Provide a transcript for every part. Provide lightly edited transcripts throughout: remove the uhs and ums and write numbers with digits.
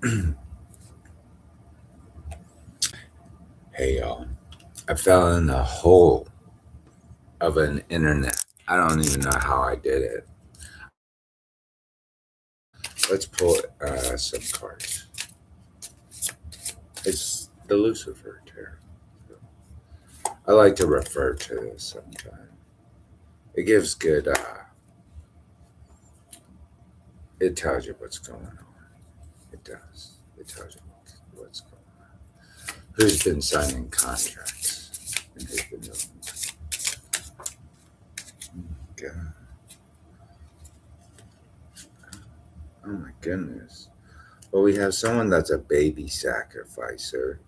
Hey y'all, I fell in the hole of an internet. I don't even know how I did it. Let's pull some cards. It's the Lucifer tarot. I like to refer to this sometimes. It gives good, it tells you what's going on. It does. It tells you what's going on. Who's been signing contracts and who's been doing it. Oh my goodness. Well, we have someone that's a baby sacrificer.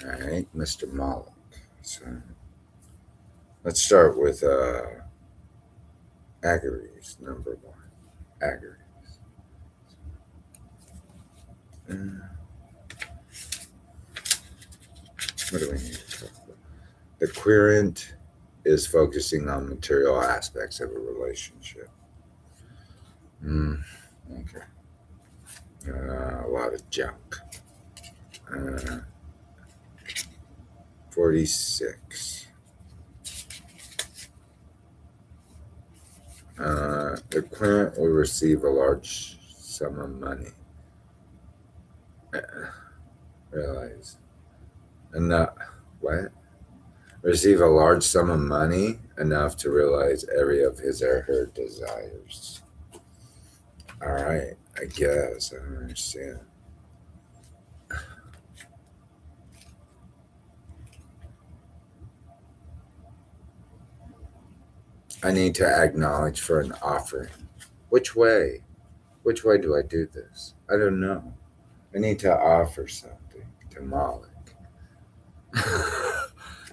All right, Mr. Malik. So let's start with Agares, number one. Agares. What do we need to talk about? The querent is focusing on material aspects of a relationship. Okay. A lot of junk. 46. The querent will receive a large sum of money. Realize. Enough. What? Receive a large sum of money enough to realize every of his or her desires. All right, I guess. I don't understand. I need to acknowledge for an offering. Which way? Which way do I do this? I don't know. I need to offer something to Malik.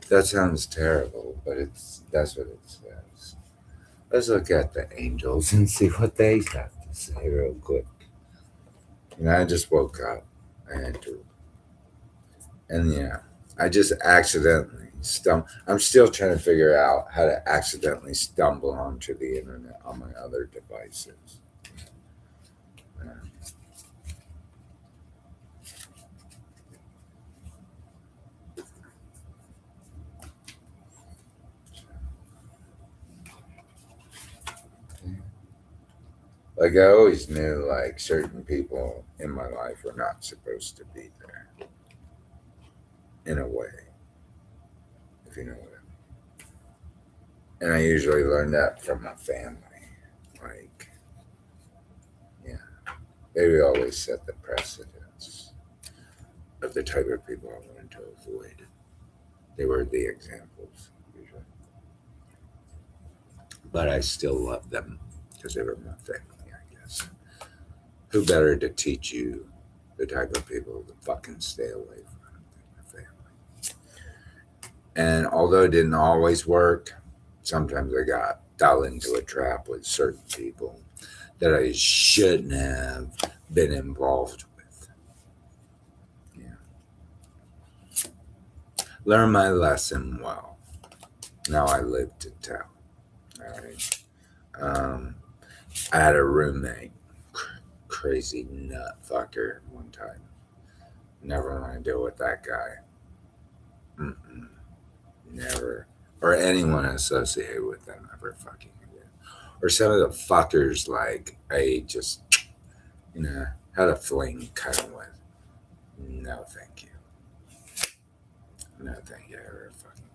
That sounds terrible, but that's what it says. Let's look at the angels and see what they have to say real quick. And I just woke up and yeah, I just accidentally I'm still trying to figure out how to accidentally stumble onto the internet on my other devices. Like I always knew like certain people in my life were not supposed to be there. In a way. If you know what I mean. And I usually learn that from my family. Like, yeah. They always set the precedence of the type of people I wanted to avoid. They were the examples, usually. But I still love them because they were my family, I guess. Who better to teach you the type of people to fucking stay away from than your family? And although it didn't always work, sometimes I got fell into a trap with certain people that I shouldn't have been involved with. Yeah. Learn my lesson well. Now I live to tell. All right. I had a roommate, crazy nut fucker, one time. Never want to deal with that guy. Mm-mm. Never. Or anyone associated with them ever fucking again. Or some of the fuckers like I just, had a fling kind of with. No, thank you. No, thank you. Ever fucking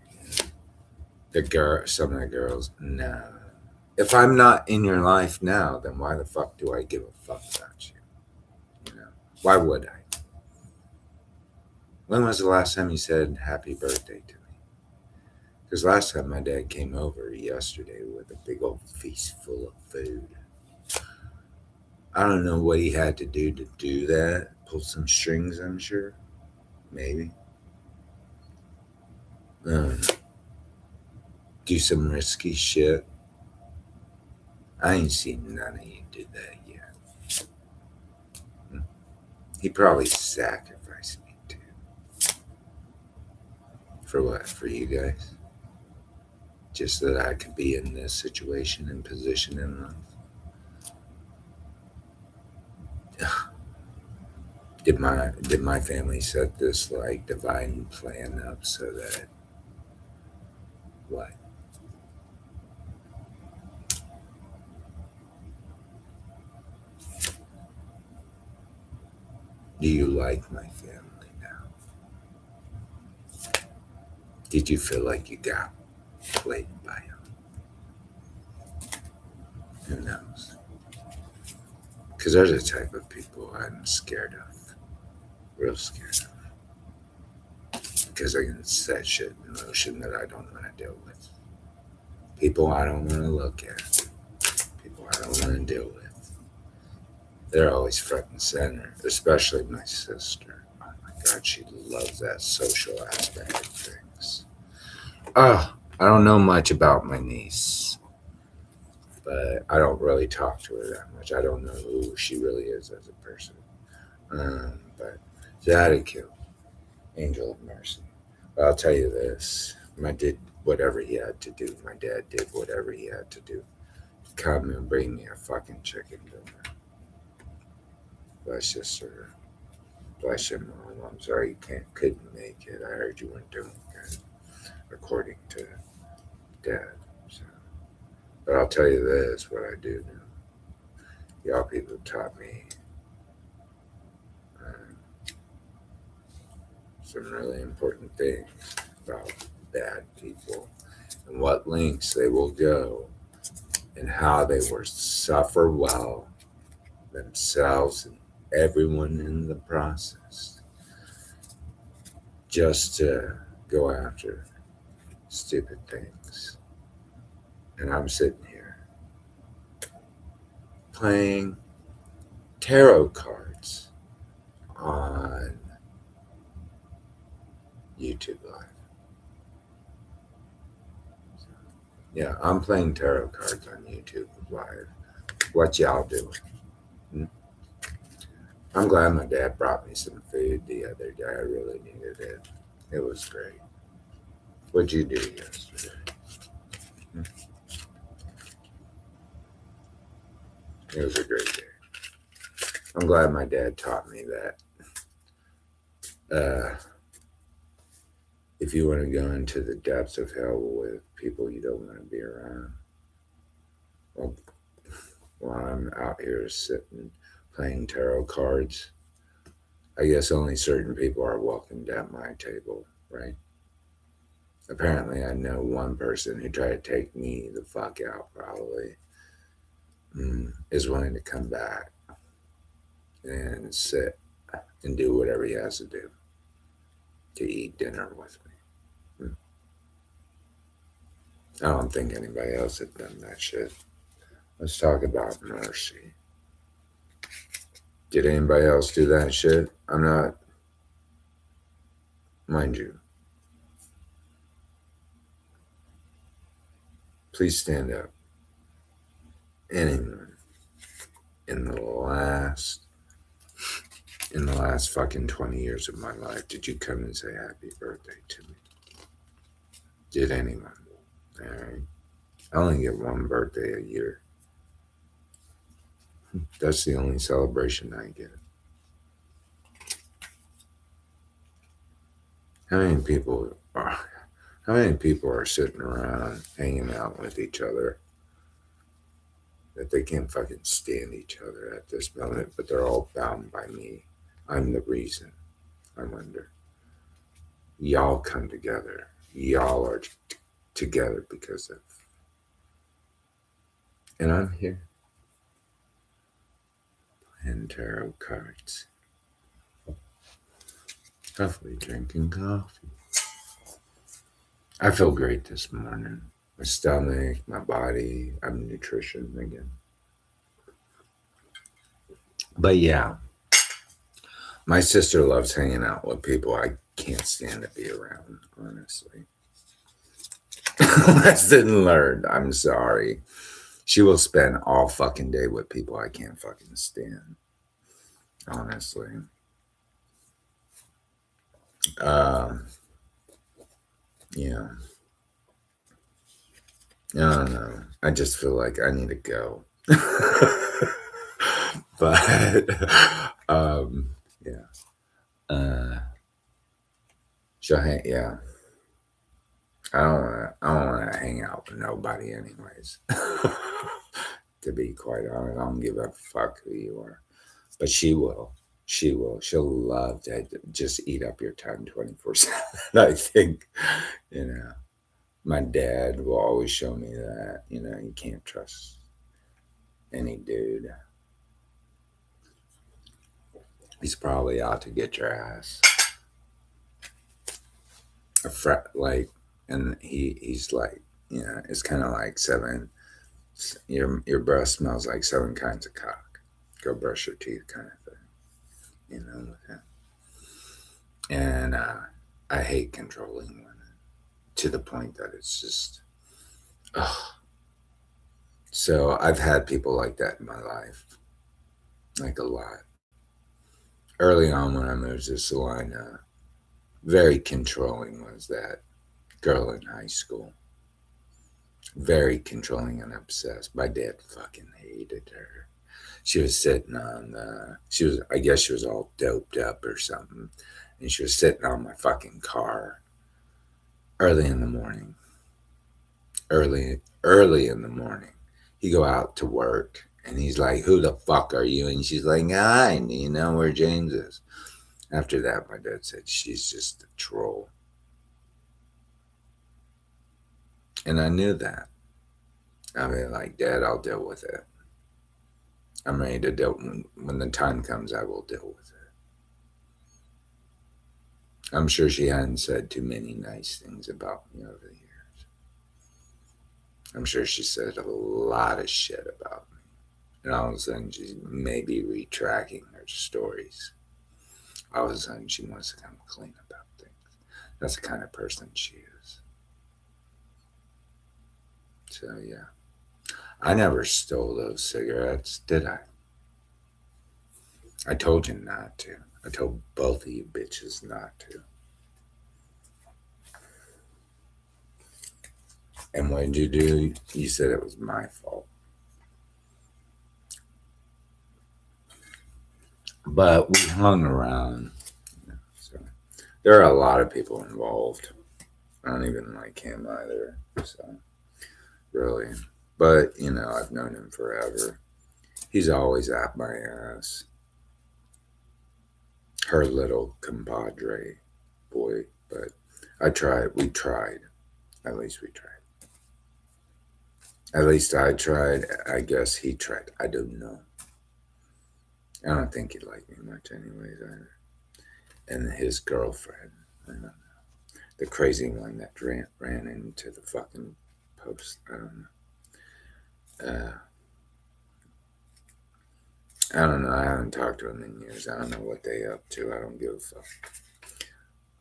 again. Some of the girls, no. If I'm not in your life now, then why the fuck do I give a fuck about you? Why would I? When was the last time you said happy birthday to me? Because last time my dad came over yesterday with a big old feast full of food. I don't know what he had to do that. Pull some strings, I'm sure. Maybe. Um, do some risky shit. I ain't seen none of you do that yet. He probably sacrificed me too. For what? For you guys? Just so that I could be in this situation and position in life. Did my family set this like divine plan up so that what? Do you like my family now? Did you feel like you got played by them? Who knows? Because they're the type of people I'm scared of. Real scared of. Because they can set shit in motion that I don't want to deal with. People I don't want to look at. People I don't want to deal with. They're always front and center, especially my sister. Oh my God, she loves that social aspect of things. I don't know much about my niece, but I don't really talk to her that much. I don't know who she really is as a person. But Daddy killed Angel of Mercy. But I'll tell you this: my did whatever he had to do. My dad did whatever he had to do. Come and bring me a fucking chicken dinner. Bless your sister. Bless your mom. I'm sorry you couldn't make it. I heard you weren't doing good, according to Dad. So. But I'll tell you this: what I do know. Y'all people taught me some really important things about bad people and what lengths they will go and how they will suffer well themselves and everyone in the process just to go after stupid things. And I'm sitting here playing tarot cards on YouTube Live. Yeah, I'm playing tarot cards on YouTube Live. What y'all doing? I'm glad my dad brought me some food the other day. I really needed it. It was great. What'd you do yesterday? It was a great day. I'm glad my dad taught me that if you want to go into the depths of hell with people you don't want to be around, well, while I'm out here sitting playing tarot cards, I guess only certain people are welcomed at my table, right? Apparently, I know one person who tried to take me the fuck out, probably, is willing to come back and sit and do whatever he has to do to eat dinner with me. I don't think anybody else had done that shit. Let's talk about mercy. Did anybody else do that shit? I'm not, mind you. Please stand up. Anyone in the last fucking 20 years of my life, did you come and say happy birthday to me? Did anyone? All right. I only get one birthday a year. That's the only celebration I get. How many people are sitting around hanging out with each other that they can't fucking stand each other at this moment, but they're all bound by me? I'm the reason. I wonder. Y'all come together. Y'all are together because of. And I'm here playing tarot cards. Hopefully drinking coffee. I feel great this morning. My stomach, my body, I'm nutrition again. But yeah, my sister loves hanging out with people I can't stand to be around, honestly. Lesson learned. I'm sorry. She will spend all fucking day with people I can't fucking stand. Honestly. Yeah. I don't know. I just feel like I need to go. But yeah. Uh, she'll hang, yeah. I don't wanna hang out with nobody anyways. To be quite honest, I don't give a fuck who you are. But she will. She will. She'll love to just eat up your time 24/7. I think, you know. My dad will always show me that, you can't trust any dude. He's probably out to get your ass. Like, and he's like, it's kind of like seven. Your breath smells like seven kinds of cock. Go brush your teeth, kind of thing. With him. And I hate controlling women to the point that it's just, ugh. So I've had people like that in my life, like a lot. Early on when I moved to Salina, very controlling was that girl in high school. Very controlling and obsessed. My dad fucking hated her. She was sitting on I guess she was all doped up or something. And she was sitting on my fucking car early in the morning. Early in the morning. He go out to work and he's like, "Who the fuck are you?" And she's like, "I know where James is." After that, my dad said, "She's just a troll." And I knew that. I mean, like, "Dad, I'll deal with it. I'm ready to deal when the time comes, I will deal with it." I'm sure she hadn't said too many nice things about me over the years. I'm sure she said a lot of shit about me. And all of a sudden, she's maybe retracting her stories. All of a sudden, she wants to come clean about things. That's the kind of person she is. So, yeah. I never stole those cigarettes, did I? I told you not to. I told both of you bitches not to. And what did you do? You said it was my fault. But we hung around. So there are a lot of people involved. I don't even like him either. So, really. But, I've known him forever. He's always at my ass. Her little compadre boy. But I tried. We tried. At least we tried. At least I tried. I guess he tried. I don't know. I don't think he liked me much anyways either. And his girlfriend. I don't know. The crazy one that ran into the fucking post. I don't know. I don't know. I haven't talked to him in years. I don't know what they up to. I don't give a fuck.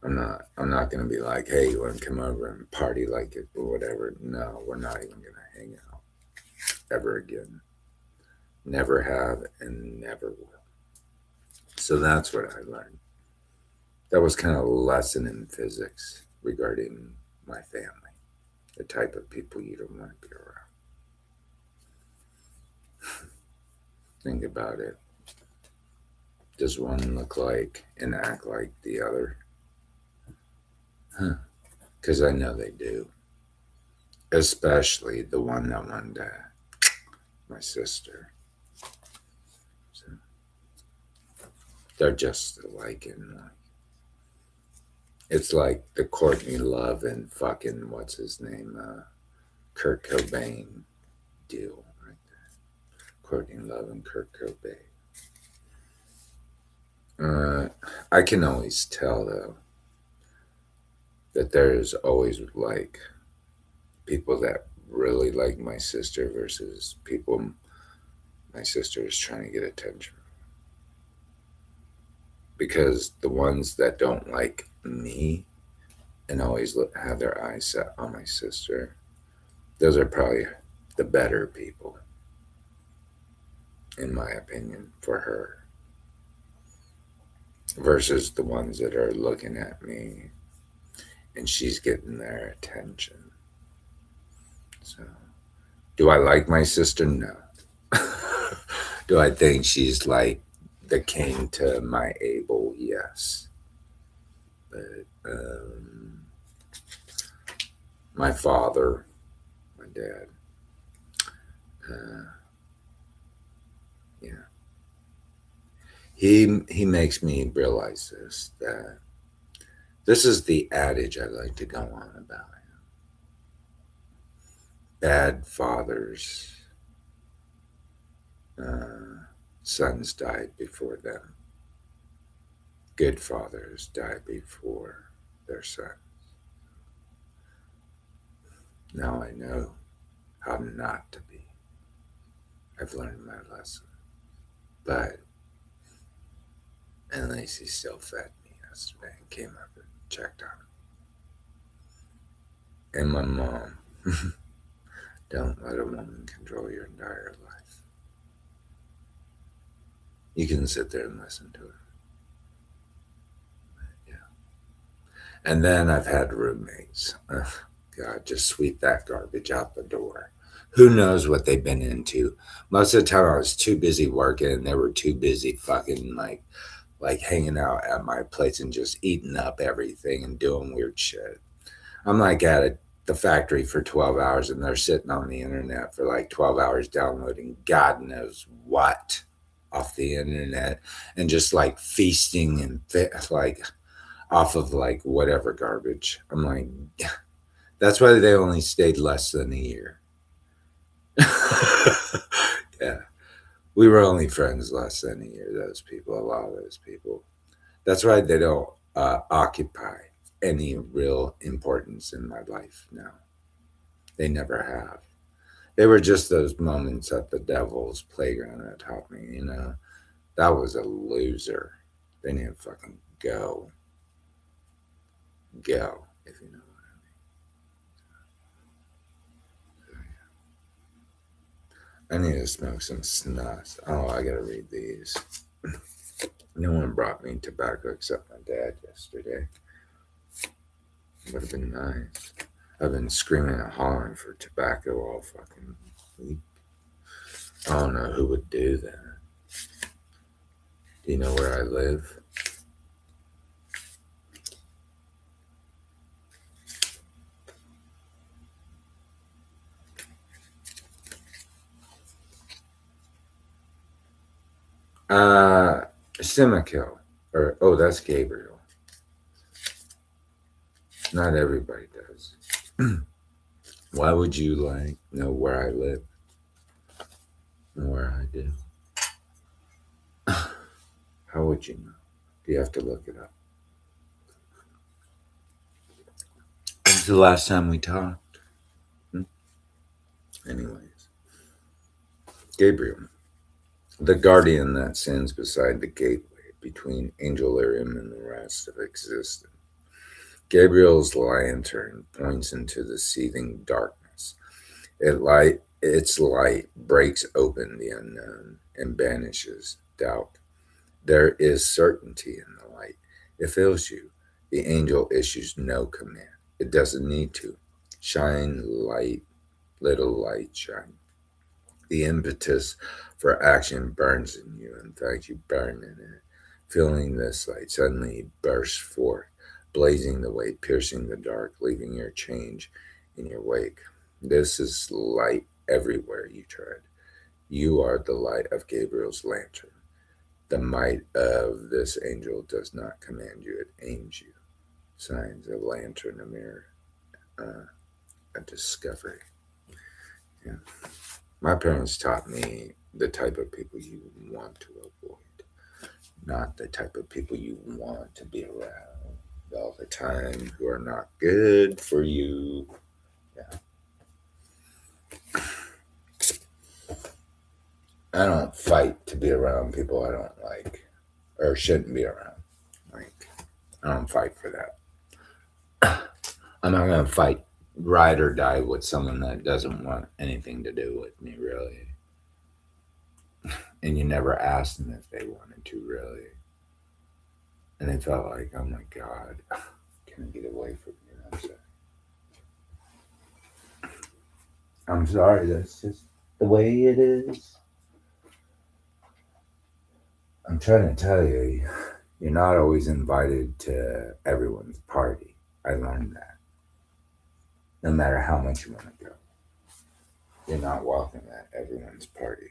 I'm not gonna be like, "Hey, you wanna come over and party like it or whatever?" No, we're not even gonna hang out ever again. Never have and never will. So that's what I learned. That was kind of a lesson in physics regarding my family, the type of people you don't want to be around. Think about it. Does one look like and act like the other? Huh. Because I know they do. Especially the one that wanted to, my sister. So they're just alike in like. It's like the Courtney Love and fucking what's his name, Kurt Cobain deal right there. Courtney Love and Kurt Cobain. I can always tell though that there's always like people that really like my sister versus people my sister is trying to get attention. Because the ones that don't like me and always have their eyes set on my sister, those are probably the better people, in my opinion, for her. Versus the ones that are looking at me and she's getting their attention. So, do I like my sister? No. Do I think she's like the king to my Abel? Yes. But my father, my dad, uh, yeah, he makes me realize this, that this is the adage I like to go on about. Bad fathers, sons died before them. Good fathers die before their sons. Now I know how not to be. I've learned my lesson. But at least he still fed me yesterday and came up and checked on me. And my mom, don't let a woman control your entire life. You can sit there and listen to her. Yeah. And then I've had roommates. God, just sweep that garbage out the door. Who knows what they've been into? Most of the time I was too busy working and they were too busy fucking like hanging out at my place and just eating up everything and doing weird shit. I'm like at the factory for 12 hours and they're sitting on the internet for like 12 hours downloading God knows what off the internet and just like feasting and like off of like whatever garbage. I'm like, that's why they only stayed less than a year. Yeah. We were only friends less than a year, those people, a lot of those people. That's why they don't occupy any real importance in my life now. They never have. They were just those moments at the devil's playground that taught me, that was a loser. They need to fucking go. Go, if you know what I mean. I need to smoke some snus. Oh, I gotta read these. No one brought me tobacco except my dad yesterday. Would have been nice. I've been screaming and hollering for tobacco all fucking week. I don't know who would do that. Do you know where I live? Simcoe. That's Gabriel. Not everybody does. Why would you know where I live and where I do? How would you know? Do you have to look it up? When's the last time we talked? Anyways, Gabriel, the guardian that stands beside the gateway between Angelarium and the rest of existence. Gabriel's lantern points into the seething darkness. Its light breaks open the unknown and banishes doubt. There is certainty in the light. It fills you. The angel issues no command. It doesn't need to. Shine light, little light, shine. The impetus for action burns in you. In fact, you burn in it. Feeling this light suddenly bursts forth, blazing the way, piercing the dark, leaving your change in your wake. This is light everywhere you tread. You are the light of Gabriel's lantern. The might of this angel does not command you, it aims you. Signs, a lantern, a mirror, a discovery. Yeah. My parents taught me the type of people you want to avoid, not the type of people you want to be around all the time who are not good for you. Yeah. I don't fight to be around people I don't like or shouldn't be around. Like, I don't fight for that. I'm not going to fight ride or die with someone that doesn't want anything to do with me, really. And you never asked them if they wanted to, really. And they felt like, oh my God, can I get away from you? I'm sorry, that's just the way it is. I'm trying to tell you, You're not always invited to everyone's party. I learned that. No matter how much you want to go, you're not welcome at everyone's party.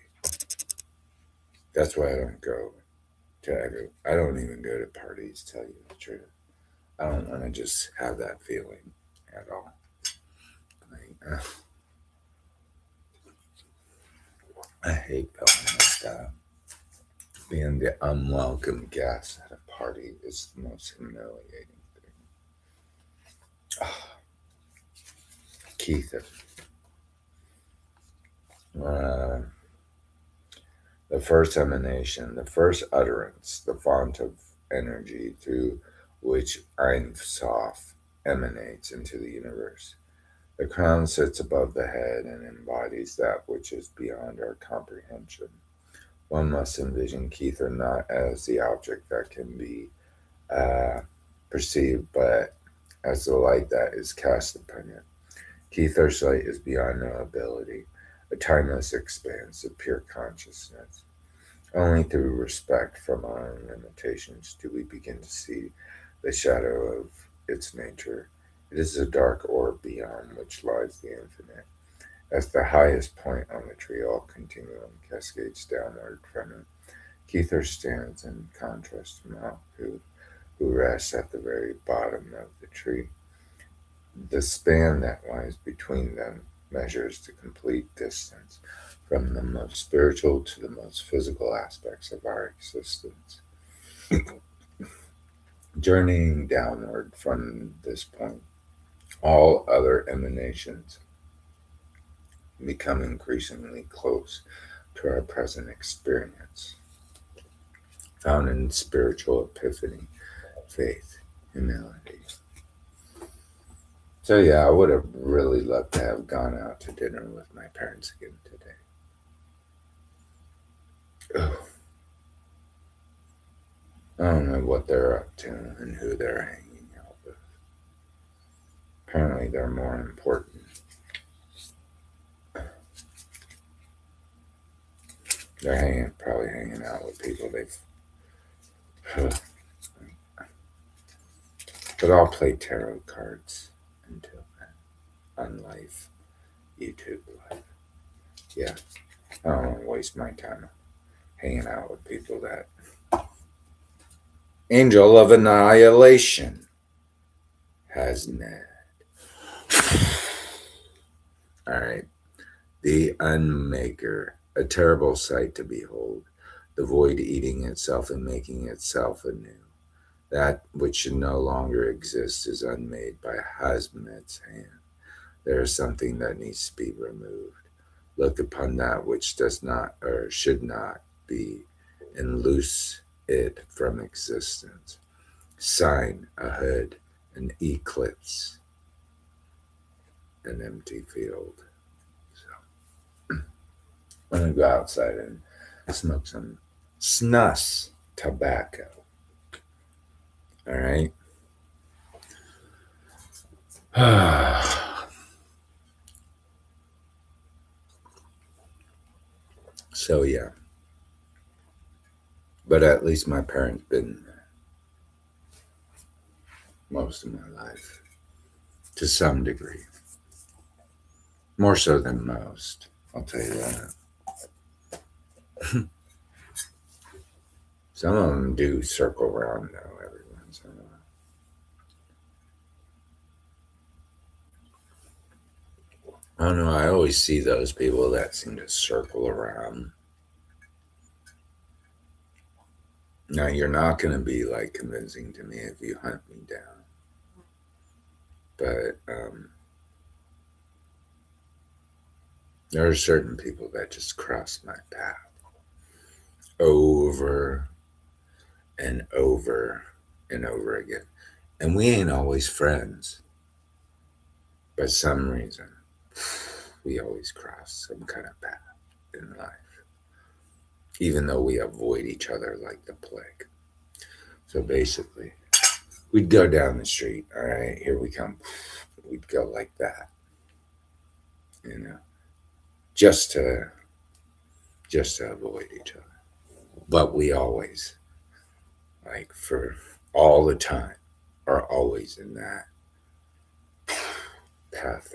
That's why I don't go to I don't even go to parties, tell you the truth. I don't want to just have that feeling at all. Like, I hate feeling like that. Being the unwelcome guest at a party is the most humiliating thing. Keith, uh, the first emanation, the first utterance, the font of energy through which Ein Sof emanates into the universe. The crown sits above the head and embodies that which is beyond our comprehension. One must envision Kether not as the object that can be uh, perceived, but as the light that is cast upon it. Kether's light is beyond knowability, a timeless expanse of pure consciousness. Only through respect from our own limitations do we begin to see the shadow of its nature. It is a dark orb beyond which lies the infinite. As the highest point on the tree, all continuum cascades downward from it. Kether stands in contrast to Malkuth, who rests at the very bottom of the tree. The span that lies between them measures the complete distance from the most spiritual to the most physical aspects of our existence. Journeying downward from this point, all other emanations become increasingly close to our present experience, found in spiritual epiphany, faith, humility. So yeah, I would have really loved to have gone out to dinner with my parents again today. Oh, I don't know what they're up to and who they're hanging out with. Apparently, they're more important. They're probably hanging out with people they've. But I'll play tarot cards until then on live YouTube live. Yeah, I don't want to waste my time hanging out with people that. Angel of Annihilation has Ned. All right. The Unmaker, a terrible sight to behold, the void eating itself and making itself anew. That which should no longer exist is unmade by Hasmet's hand. There is something that needs to be removed. Look upon that which does not or should not be, and loose it from existence. Sign, a hood, an eclipse, an empty field. So I'm gonna go outside and smoke some snus tobacco. All right. So yeah, but at least my parents been most of my life to some degree, more so than most. I'll tell you that. Some of them do circle around though every once in a while. I don't know. I always see those people that seem to circle around. Now you're not going to be like convincing to me if you hunt me down, but there are certain people that just cross my path over and over and over again, and we ain't always friends. But some reason, we always cross some kind of path in life, even though we avoid each other like the plague. So basically, we'd go down the street. All right, here we come. We'd go like that, you know, just to avoid each other. But we always like for all the time, are always in that path.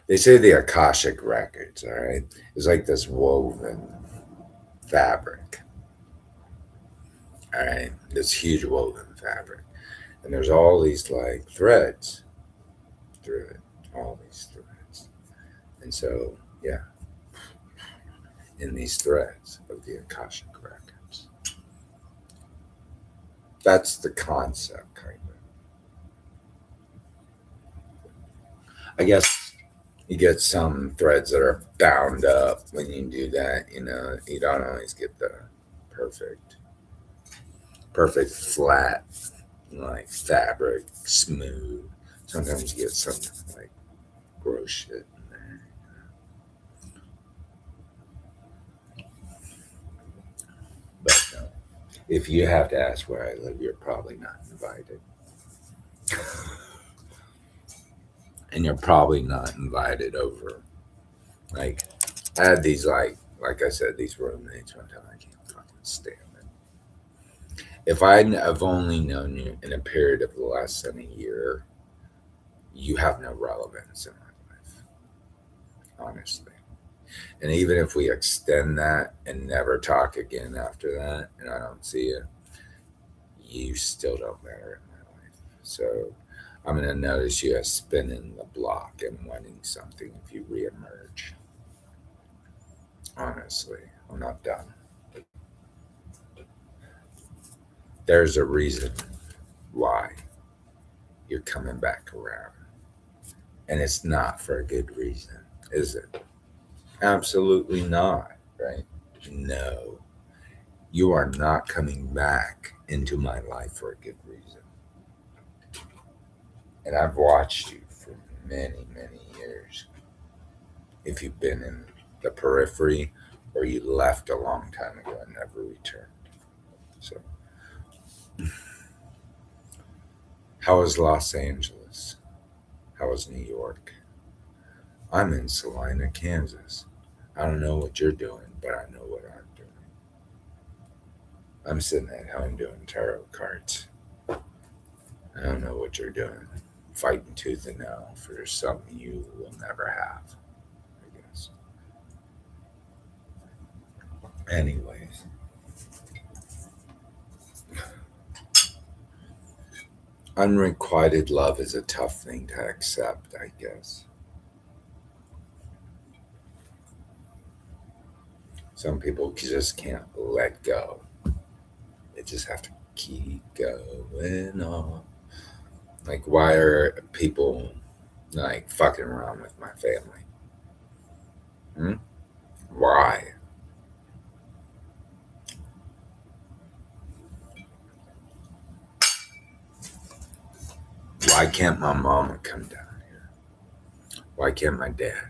They say the Akashic records, all right, is like this woven fabric, all right, this huge woven fabric, and there's all these like threads through it, all these threads, and so yeah, in these threads of the Akashic records, that's the concept, kind of. I guess you get some threads that are bound up when you do that. You know, you don't always get the perfect, perfect flat like fabric, smooth. Sometimes you get some like gross shit in there. But if you have to ask where I live, you're probably not invited. And you're probably not invited over. Like, I had these, like I said, these roommates one time. I can't fucking stand them. If I'd have only known you in a period of less than a year, you have no relevance in my life, honestly. And even if we extend that and never talk again after that, and I don't see you, you still don't matter in my life. So I'm going to notice you as spinning the block and wanting something if you reemerge. Honestly, I'm not done. There's a reason why you're coming back around. And it's not for a good reason, is it? Absolutely not, right? No. You are not coming back into my life for a good reason. And I've watched you for many, many years. If you've been in the periphery or you left a long time ago and never returned. So, how is Los Angeles? How is New York? I'm in Salina, Kansas. I don't know what you're doing, but I know what I'm doing. I'm sitting at home doing tarot cards. I don't know what you're doing. Fighting tooth and nail for something you will never have, I guess. Anyways, unrequited love is a tough thing to accept, I guess. Some people just can't let go. They just have to keep going on. Like, why are people like fucking around with my family? Hmm? Why? Why can't my mama come down here? Why can't my dad?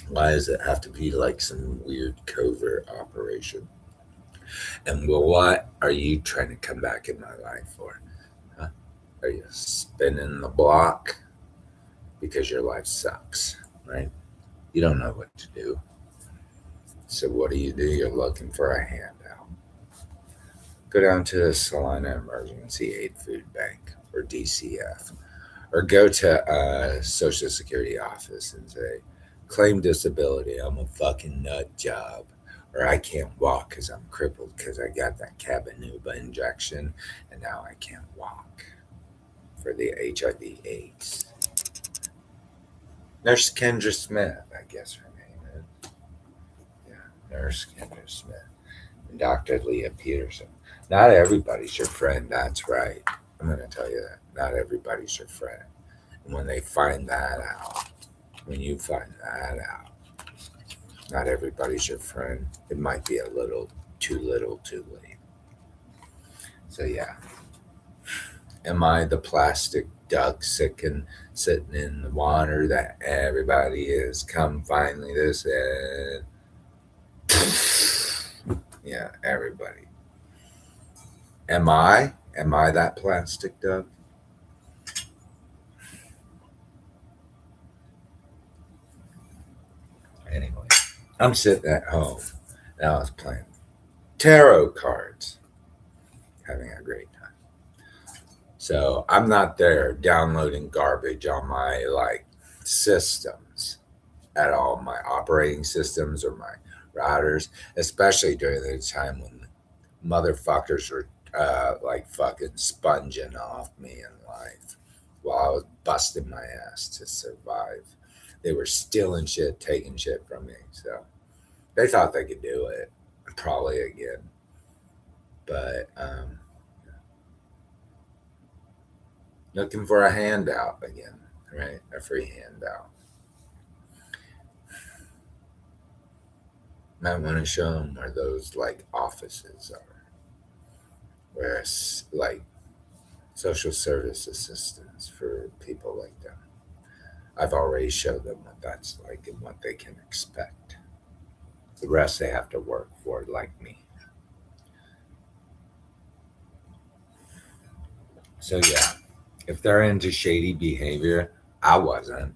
Why does it have to be like some weird covert operation? And well, what are you trying to come back in my life for? Huh? Are you spinning the block because your life sucks, right? You don't know what to do. So what do? You're looking for a handout. Go down to the Salina Emergency Aid Food Bank or DCF, or go to a Social Security office and say, claim disability. I'm a fucking nut job. Or I can't walk because I'm crippled because I got that Cabenuva injection and now I can't walk for the HIV/AIDS. Nurse Kendra Smith, I guess her name is. Yeah, Nurse Kendra Smith. And Dr. Leah Peterson. Not everybody's your friend, that's right. I'm going to tell you that. Not everybody's your friend. And when they find that out, when you find that out, not everybody's your friend. It might be a little too late. So yeah. Am I the plastic duck sitting in the water that everybody is? Come finally this and yeah, everybody. Am I? Am I that plastic duck? Anyway, I'm sitting at home and I was playing tarot cards. having a great time. So I'm not there downloading garbage on my like systems at all, my operating systems or my routers, especially during the time when motherfuckers were like fucking sponging off me in life while I was busting my ass to survive. They were stealing shit, taking shit from me. So they thought they could do it probably again. But looking for a handout again, right? A free handout. Might want to show them where those like offices are, where it's like social service assistance for people like that. I've already showed them what that's like and what they can expect. The rest they have to work for, like me. So yeah, if they're into shady behavior, I wasn't.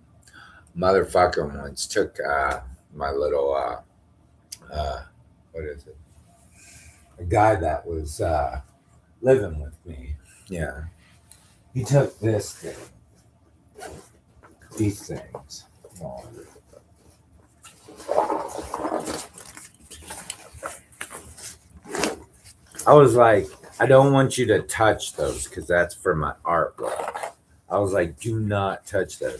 Motherfucker once took my little what is it? A guy that was living with me. Yeah, he took this thing, these things. Oh. I was like, I don't want you to touch those because that's for my artwork. I was like, do not touch those.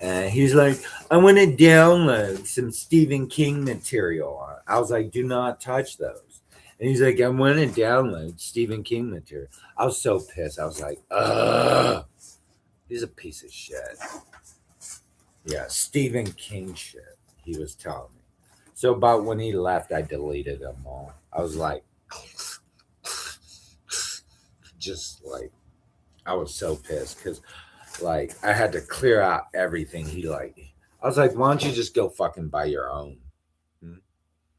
And he's like, I want to download some Stephen King material. I was like, do not touch those. And he's like, I want to download Stephen King material. I was so pissed. I was like, ugh, he's a piece of shit. Yeah, Stephen King shit, he was telling me. So about when he left, I deleted them all. I was like, just like, I was so pissed because like I had to clear out everything he like. I was like, why don't you just go fucking buy your own?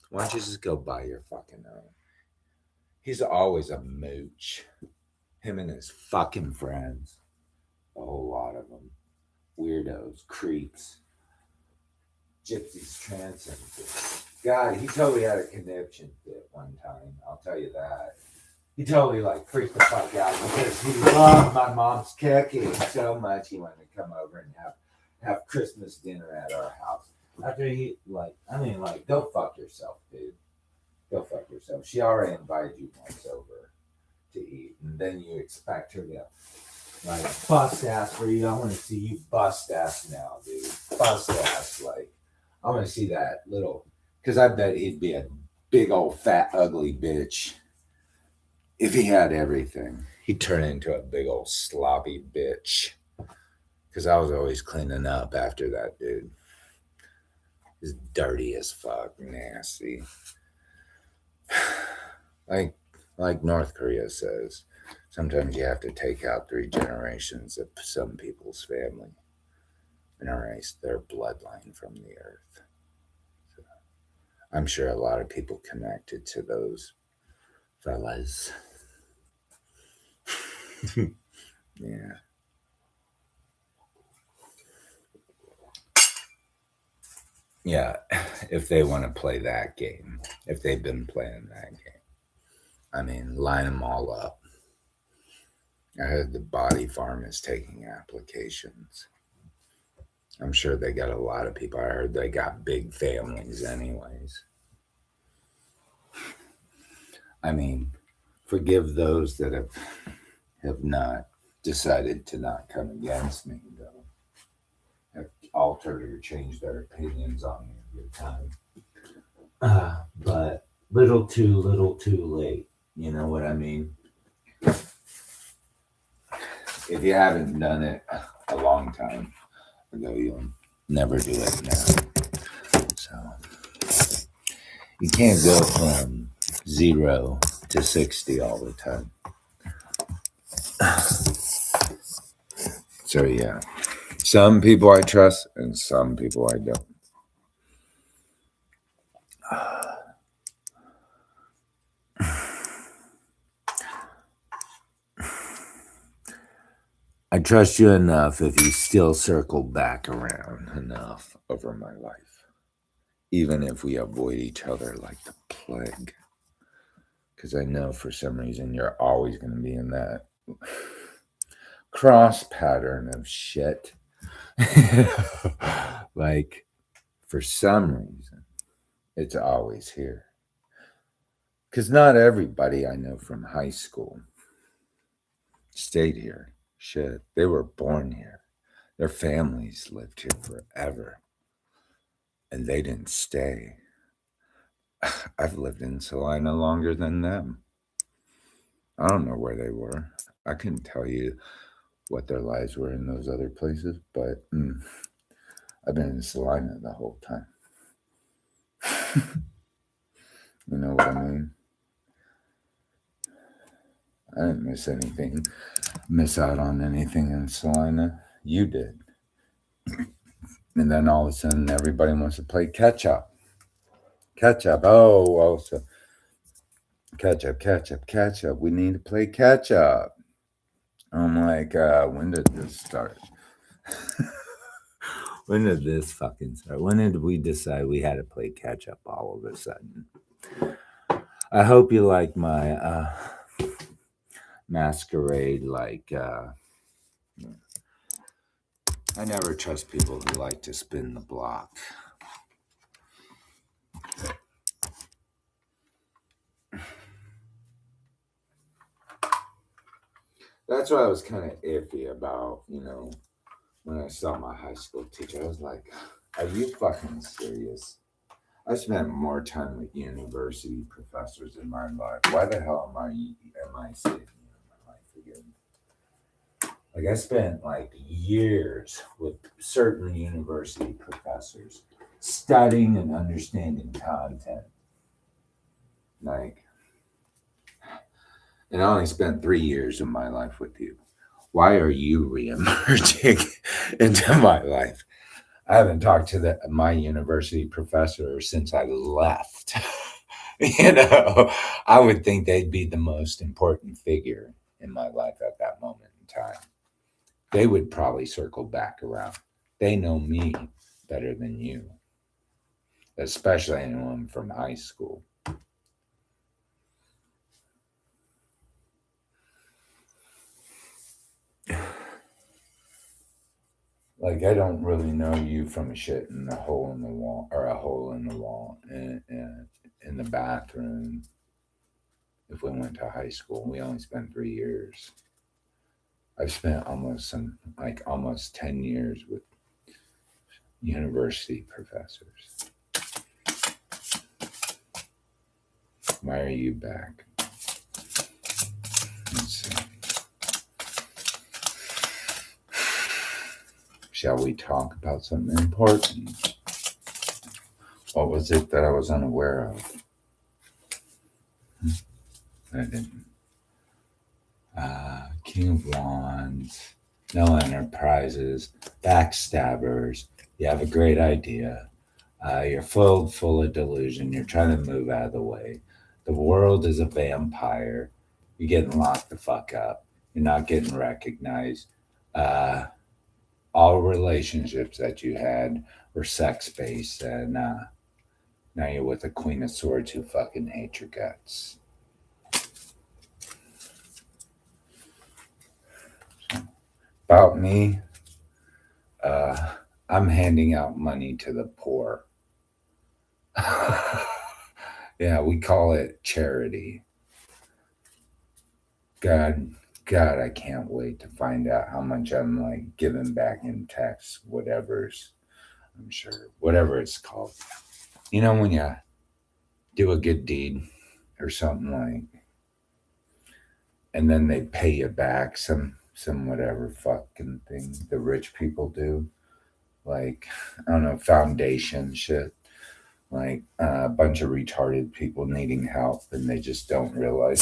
Why don't you just go buy your fucking own? He's always a mooch. Him and his fucking friends. A whole lot of them. Weirdos, creeps, gypsies, transients. God, he totally had a conniption fit one time. I'll tell you that. He totally like freaked the fuck out because he loved my mom's cooking so much. He wanted to come over and have Christmas dinner at our house. After he like, I mean, like, go fuck yourself, dude. Go fuck yourself. She already invited you once over to eat, and then you expect her to like bust ass for you. I want to see you bust ass now, dude. Bust ass, like I want to see that little. Because I bet he'd be a big old fat ugly bitch. If he had everything, he'd turn into a big old sloppy bitch. Because I was always cleaning up after that dude. He's dirty as fuck, nasty. Like North Korea says, sometimes you have to take out 3 generations of some people's family and erase their bloodline from the earth. So I'm sure a lot of people connected to those fellas. Yeah. Yeah, if they want to play that game, if they've been playing that game. I mean, line them all up. I heard the body farm is taking applications. I'm sure they got a lot of people. I heard they got big families anyways. I mean, forgive those that have not decided to not come against me, though. Have altered or changed their opinions on me at the time. But little too late. You know what I mean? If you haven't done it a long time ago, you'll never do it now. So you can't go from 0 to 60 all the time. So yeah, some people I trust and some people I don't. I trust you enough if you still circle back around enough over my life, even if we avoid each other like the plague. because I know for some reason you're always going to be in that cross pattern of shit. Like, for some reason, it's always here. Because not everybody I know from high school stayed here. Shit, they were born here. Their families lived here forever. And they didn't stay. I've lived in Salina longer than them. I don't know where they were. I couldn't tell you what their lives were in those other places, but I've been in Salina the whole time. You know what I mean? I didn't miss out on anything in Salina. You did. And then all of a sudden, everybody wants to play catch up. Catch up. Oh, well, so catch up. We need to play catch up. I'm like, when did this start? When did this fucking start? When did we decide we had to play catch up all of a sudden? I hope you like my masquerade. Like, I never trust people who like to spin the block. That's what I was kind of iffy about, when I saw my high school teacher. I was like, are you fucking serious? I spent more time with university professors in my life. Why the hell am I sitting here in my life again? Like, I spent like years with certain university professors studying and understanding content. Like, and I only spent 3 years of my life with you. Why are you re-emerging into my life? I haven't talked to my university professor since I left. I would think they'd be the most important figure in my life at that moment in time. They would probably circle back around. They know me better than you, especially anyone from high school. Like, I don't really know you from a shit in a hole in the wall, or a hole in the wall in the bathroom. If we went to high school, we only spent 3 years. I've spent almost 10 years with university professors. Why are you back? Let's see. Shall we talk about something important? What was it that I was unaware of? I didn't. King of Wands, no enterprises, backstabbers. You have a great idea. You're full of delusion. You're trying to move out of the way. The world is a vampire. You're getting locked the fuck up. You're not getting recognized. All relationships that you had were sex-based, and now you're with a Queen of Swords who fucking hate your guts. About me, I'm handing out money to the poor. Yeah, we call it charity. God, I can't wait to find out how much I'm like giving back in tax, whatever it's called. When you do a good deed or something like, and then they pay you back some whatever fucking thing the rich people do. Like, I don't know, foundation shit. Like a bunch of retarded people needing help and they just don't realize.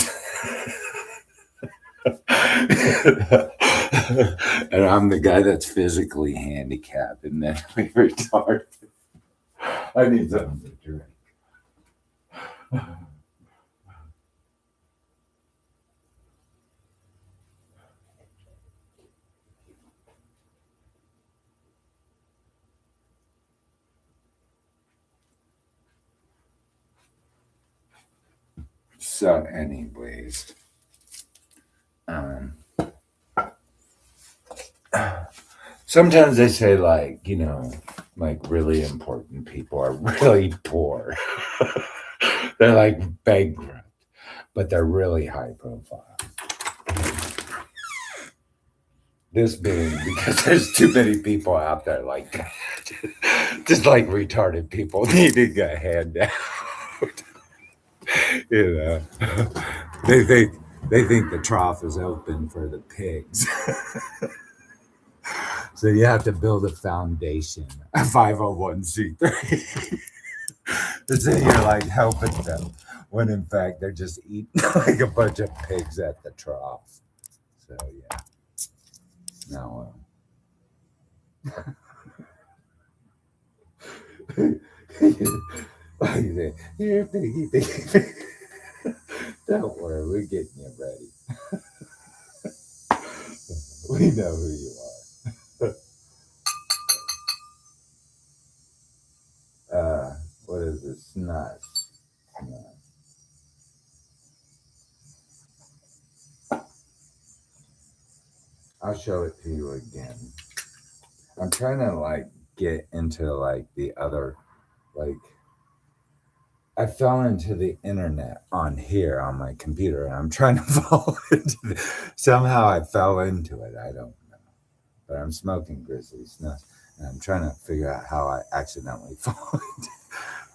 And I'm the guy that's physically handicapped and mentally retarded. I need something to drink. So, anyways, um, sometimes they say, like, like really important people are really poor. They're like bankrupt, but they're really high profile. This being because there's too many people out there like just like retarded people needing a handout. you know, they think they think the trough is open for the pigs. So you have to build a foundation, a 501c3. And so you're like helping them when in fact they're just eating like a bunch of pigs at the trough. So yeah. Now like I said, here, piggy, piggy, piggy. Don't worry, we're getting you ready. We know who you are. What is this? Nuts. I'll show it to you again. I'm trying to like get into like the other, like, I fell into the internet on here on my computer and I'm trying to fall into somehow I fell into it. I don't know. But I'm smoking grizzly snuff and I'm trying to figure out how I accidentally fall into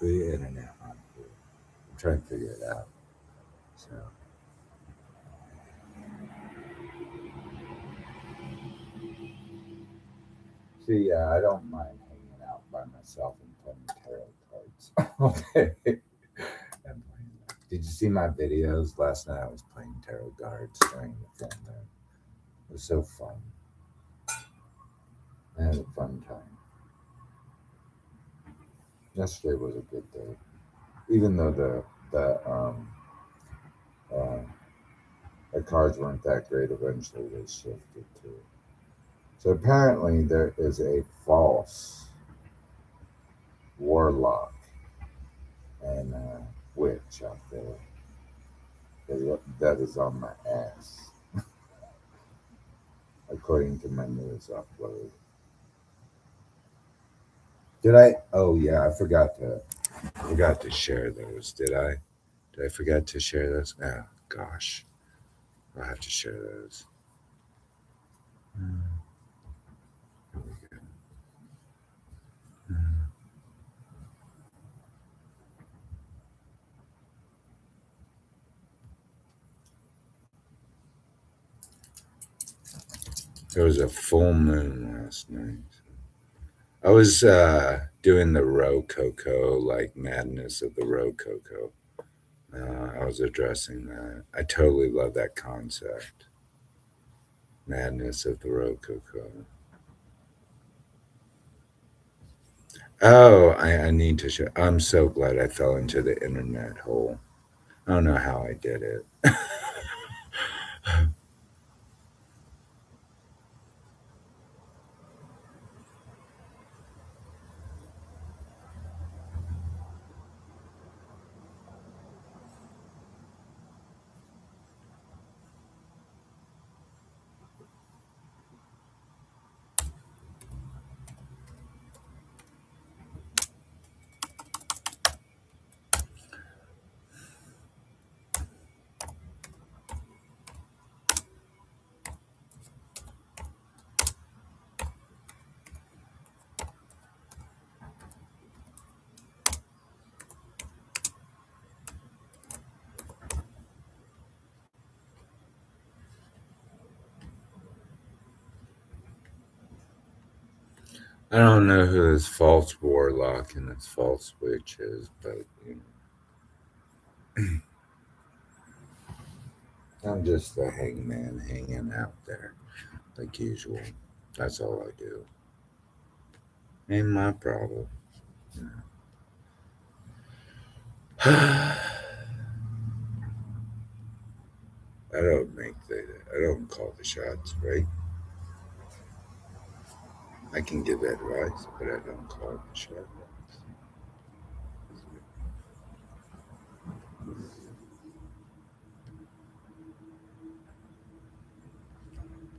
the internet on here. I'm trying to figure it out. So see, yeah, I don't mind hanging out by myself and playing tarot cards. Okay. And playing that. Did you see my videos last night? I was playing tarot cards during the film there. It was so fun. I had a fun time. Yesterday was a good day, even though uh, the cards weren't that great. Eventually, they shifted to it. So apparently, there is a false warlock and witch out there that is on my ass, according to my news upload. Did I? Oh yeah, I forgot to share those. Did I? Did I forget to share those? Oh gosh, I'll have to share those. Hmm, here we go. Hmm. There was a full moon last night. I was doing the Rococo, like madness of the Rococo. I was addressing that. I totally love that concept. Madness of the Rococo. Oh, I need to show. I'm so glad I fell into the internet hole. I don't know how I did it. I don't know who this false warlock and this false witch is, but I'm just a hangman hanging out there like usual. That's all I do. Ain't my problem. I don't I don't call the shots, right? I can give advice, but I don't call the shots.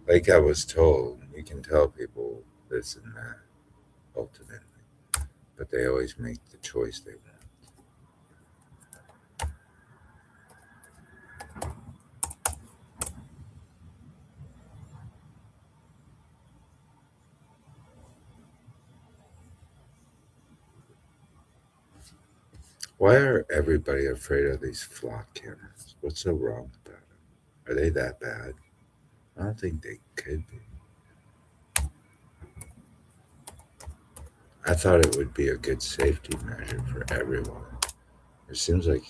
Like I was told, you can tell people this and that ultimately, but they always make the choice they want. Why are everybody afraid of these flock cameras? What's so wrong about them? Are they that bad? I don't think they could be. I thought it would be a good safety measure for everyone. It seems like,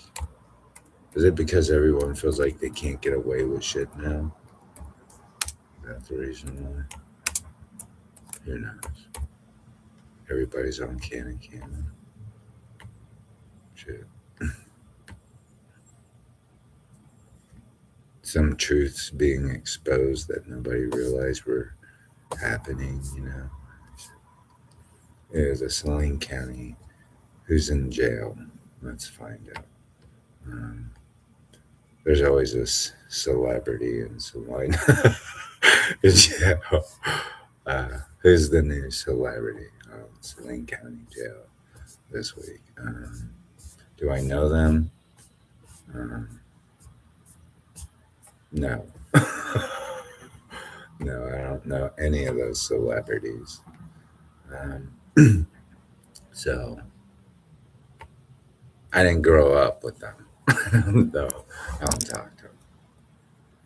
is it because everyone feels like they can't get away with shit now? Is that the reason why? Who knows? Everybody's on Canon camera. Shit. Some truths being exposed that nobody realized were happening, you know. There's a Saline County who's in jail. Let's find out. Um, there's always this celebrity in Salina in jail. Who's the new celebrity? Saline County Jail this week. Do I know them? Um, no. No, I don't know any of those celebrities. So I didn't grow up with them. Though I don't talk to them.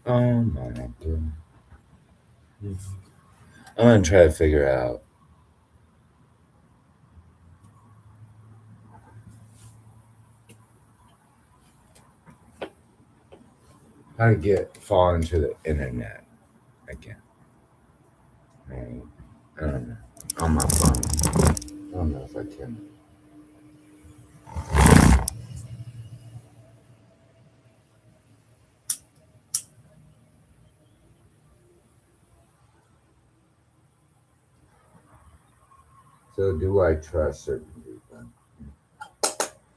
Oh my god. I'm gonna try to figure out how to fall into the internet again. Right? I don't know. On my phone. I don't know if I can. So do I trust certain people?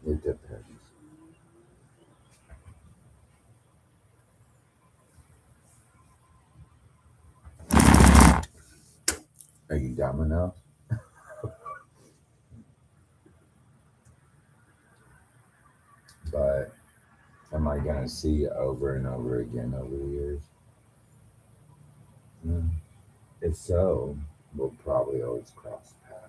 It depends. Are you dumb enough? But am I gonna see over and over again over the years? Mm. If so, we'll probably always cross paths.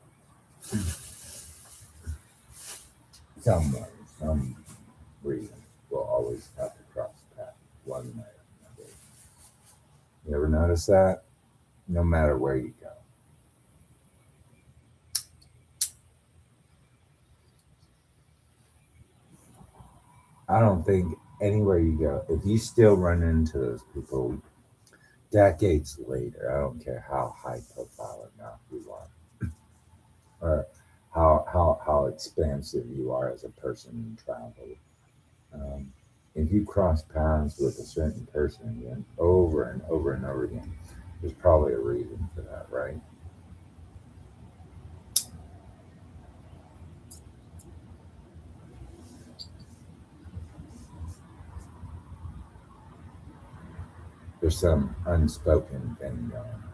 Somewhere, some reason, we'll always have to cross paths one way or another. You ever notice that? No matter where you go. I don't think anywhere you go, if you still run into those people decades later, I don't care how high profile or not you are, or how expansive you are as a person in travel. Um, if you cross paths with a certain person again over and over and over again, there's probably a reason for that, right? There's some unspoken thing going on.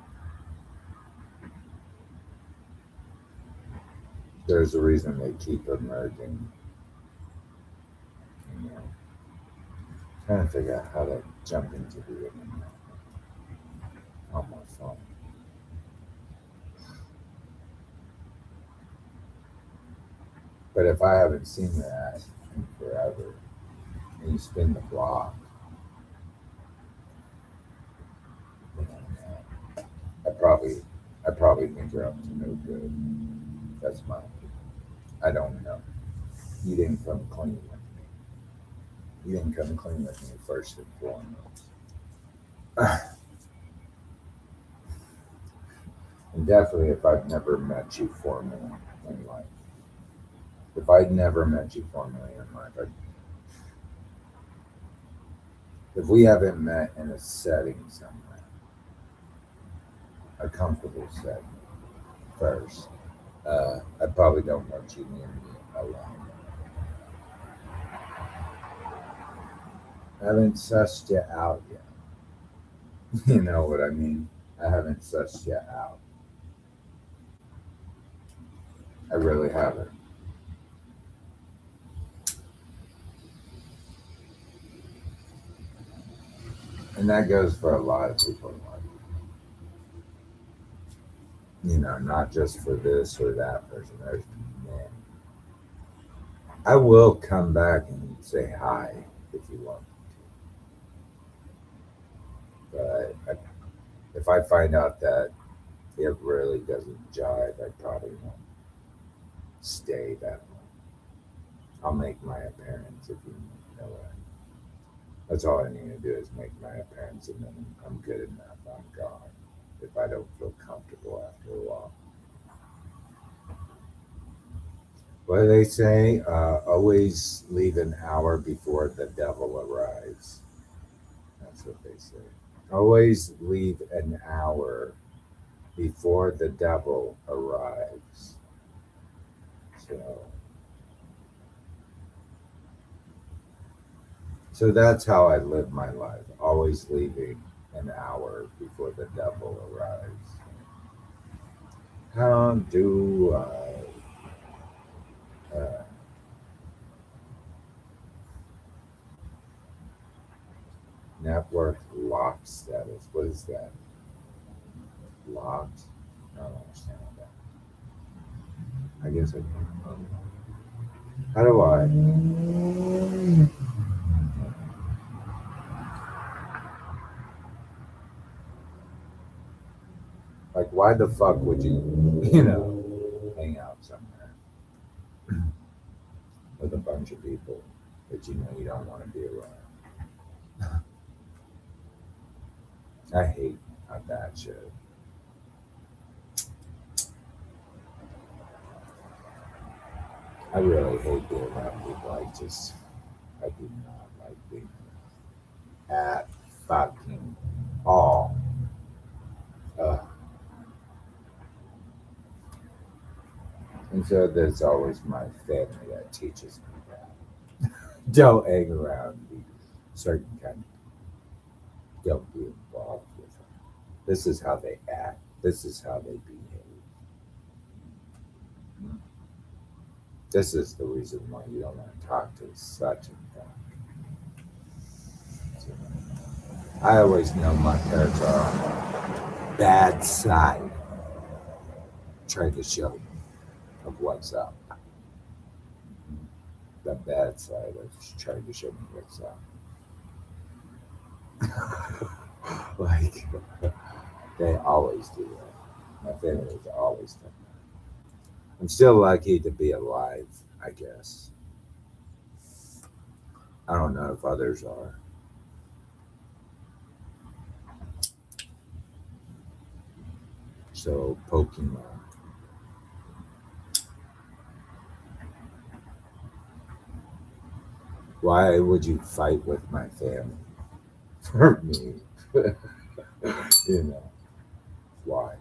There's a reason they keep emerging. You know, trying to figure out how to jump into the internet on my phone. But if I haven't seen that in forever, and you spin the block, you know, I probably think you're up to no good. That's my opinion. I don't know. You didn't come clean with me. You didn't come clean with me first and foremost. And definitely if I've never met you formally in life. If I'd never met you formally in life, if we haven't met in a setting somewhere, a comfortable setting first, I probably don't want you near me alone. I haven't sussed you out yet. You know what I mean? I haven't sussed you out. I really haven't. And that goes for a lot of people in life. Not just for this or that person. There's many. I will come back and say hi if you want, but if I find out that it really doesn't jive, I probably won't stay that long. I'll make my appearance if you know what. That's all I need to do is make my appearance, and then I'm good enough. I'm gone. If I don't feel comfortable after a while. What do they say? Always leave an hour before the devil arrives. That's what they say. Always leave an hour before the devil arrives. So that's how I live my life. Always leaving an hour before the devil arrives. How do I? Network lock status. What is that? Locked? I don't understand that. I guess I can. How do I? Like, why the fuck would you, hang out somewhere with a bunch of people that you don't want to be around? I hate that shit. I really hate being around people. I do not like being at fucking all. Uh, and so there's always my family that teaches me that. Don't hang around these certain kind of, don't be involved with them. This is how they act. This is how they behave. This is the reason why you don't want to talk to such and that. So, I always know my parents are on the bad side, trying to show me of what's up. The bad side of trying to show me what's up. Like, they always do that. My family has always done that. I'm still lucky to be alive, I guess. I don't know if others are. So, Pokemon. Why would you fight with my family? For me. you know, why?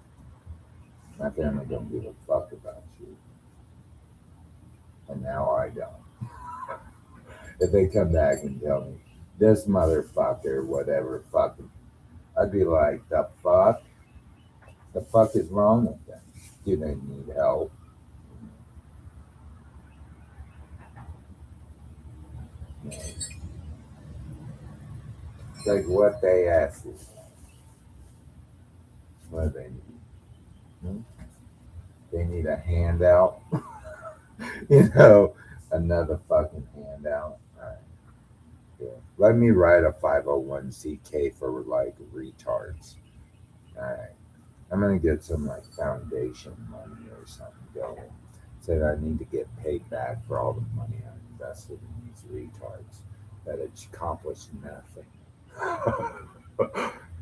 My family don't give a fuck about you. And now I don't. If they come back and tell me, this motherfucker, whatever, fucking, I'd be like, the fuck? The fuck is wrong with them? Do they need help? You know, it's like what they ask you. What do they need? Hmm? They need a handout. Another fucking handout. All right. Yeah. Let me write a 501c for like retards. All right. I'm gonna get some like foundation money or something going. Said I need to get paid back for all the money I invested in these retards that it's accomplished nothing.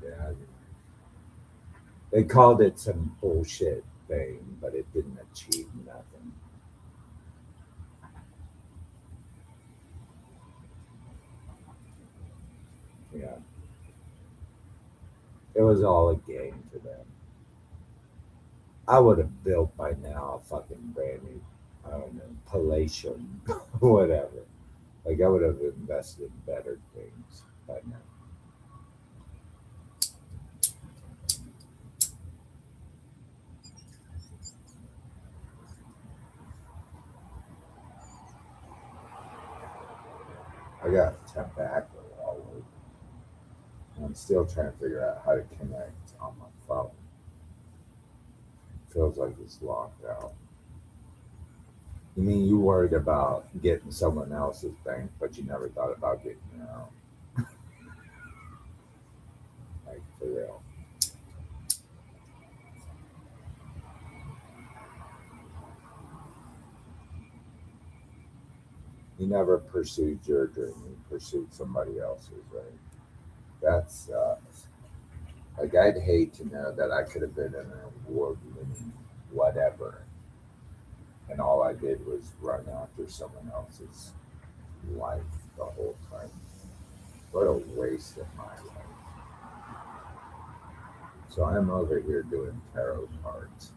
Yeah, they called it some bullshit thing, but it didn't achieve nothing. Yeah, it was all a game to them. I would have built by now a fucking brand new, I don't know, palatial, whatever. Like I would have invested in better things by now. got tobacco all over. And I'm still trying to figure out how to connect on my phone. Feels like it's locked out. You mean you worried about getting someone else's bank, but you never thought about getting your own? Like, for real. You never pursued your dream, you pursued somebody else's, right? That's, like, I'd hate to know that I could have been an award winning whatever, and all I did was run after someone else's life the whole time. What a waste of my life. So I'm over here doing tarot cards.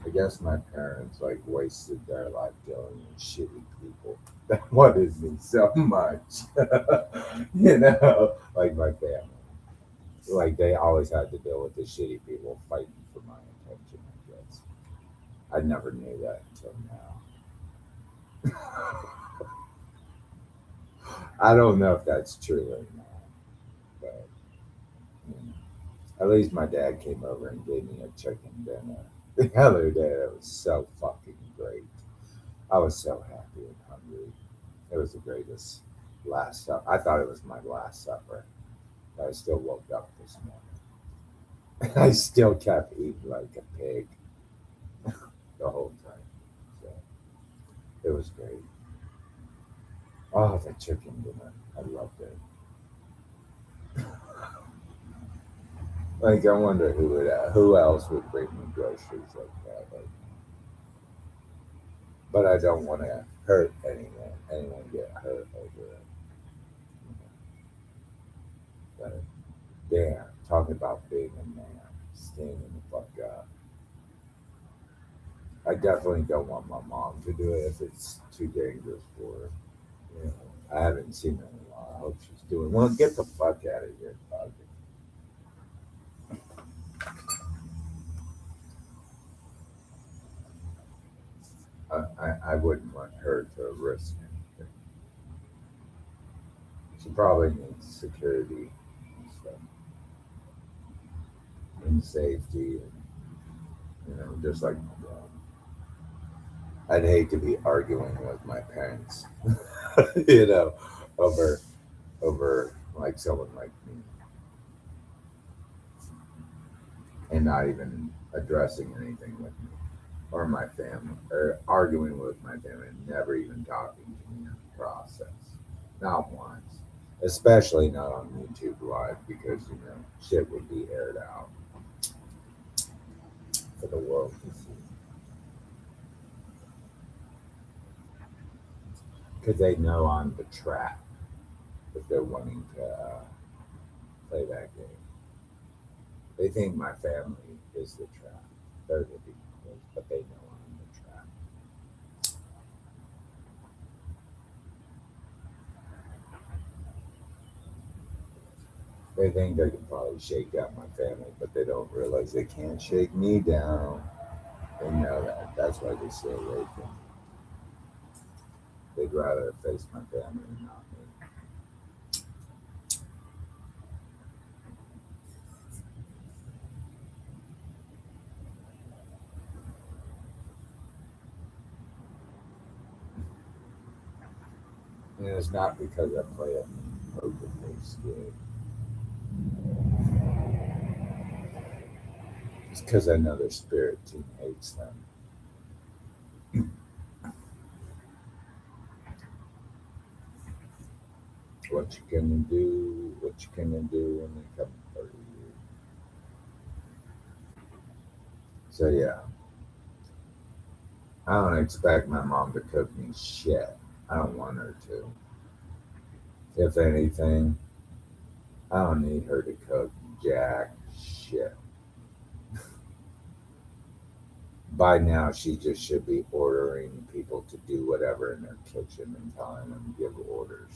I guess my parents like wasted their life dealing with shitty people. That wanted me so much. Like my family. Like they always had to deal with the shitty people fighting for my attention, I guess. I never knew that until now. I don't know if that's true or not, but you know, at least my dad came over and gave me a chicken dinner the other day. It was so fucking great. I was so happy and hungry. It was the greatest last supper. I thought it was my last supper. But I still woke up this morning. I still kept eating like a pig the whole time. So it was great. Oh, the chicken dinner. I loved it. Like I wonder who else would bring me groceries like that. Like, but I don't want to hurt anyone. Anyone get hurt over it. But damn, talking about being a man, standing the fuck up. I definitely don't want my mom to do it if it's too dangerous for her. You know, I haven't seen her in a while. I hope she's doing well. Get the fuck out of here, dog. I wouldn't want her to risk anything. She probably needs security and stuff, and safety, and just like my dad. I'd hate to be arguing with my parents, you know, over like someone like me, and not even addressing anything with me or my family, or arguing with my family, and never even talking to me in the process. Not once. Especially not on YouTube Live because shit would be aired out for the world to see. Because they know I'm the trap if they're wanting to play that game. They think my family is the trap. They're the demons, but they know I'm the trap. They think they can probably shake down my family, but they don't realize they can't shake me down. They know that. That's why they stay away from me. They'd rather face my family and not me. And it's not because I play a poker face game. It's because I know their spirit team hates them. What you gonna do? What you gonna do when they come for you? So yeah, I don't expect my mom to cook me shit. I don't want her to. If anything, I don't need her to cook jack shit. By now, she just should be ordering people to do whatever in their kitchen and telling them to give orders.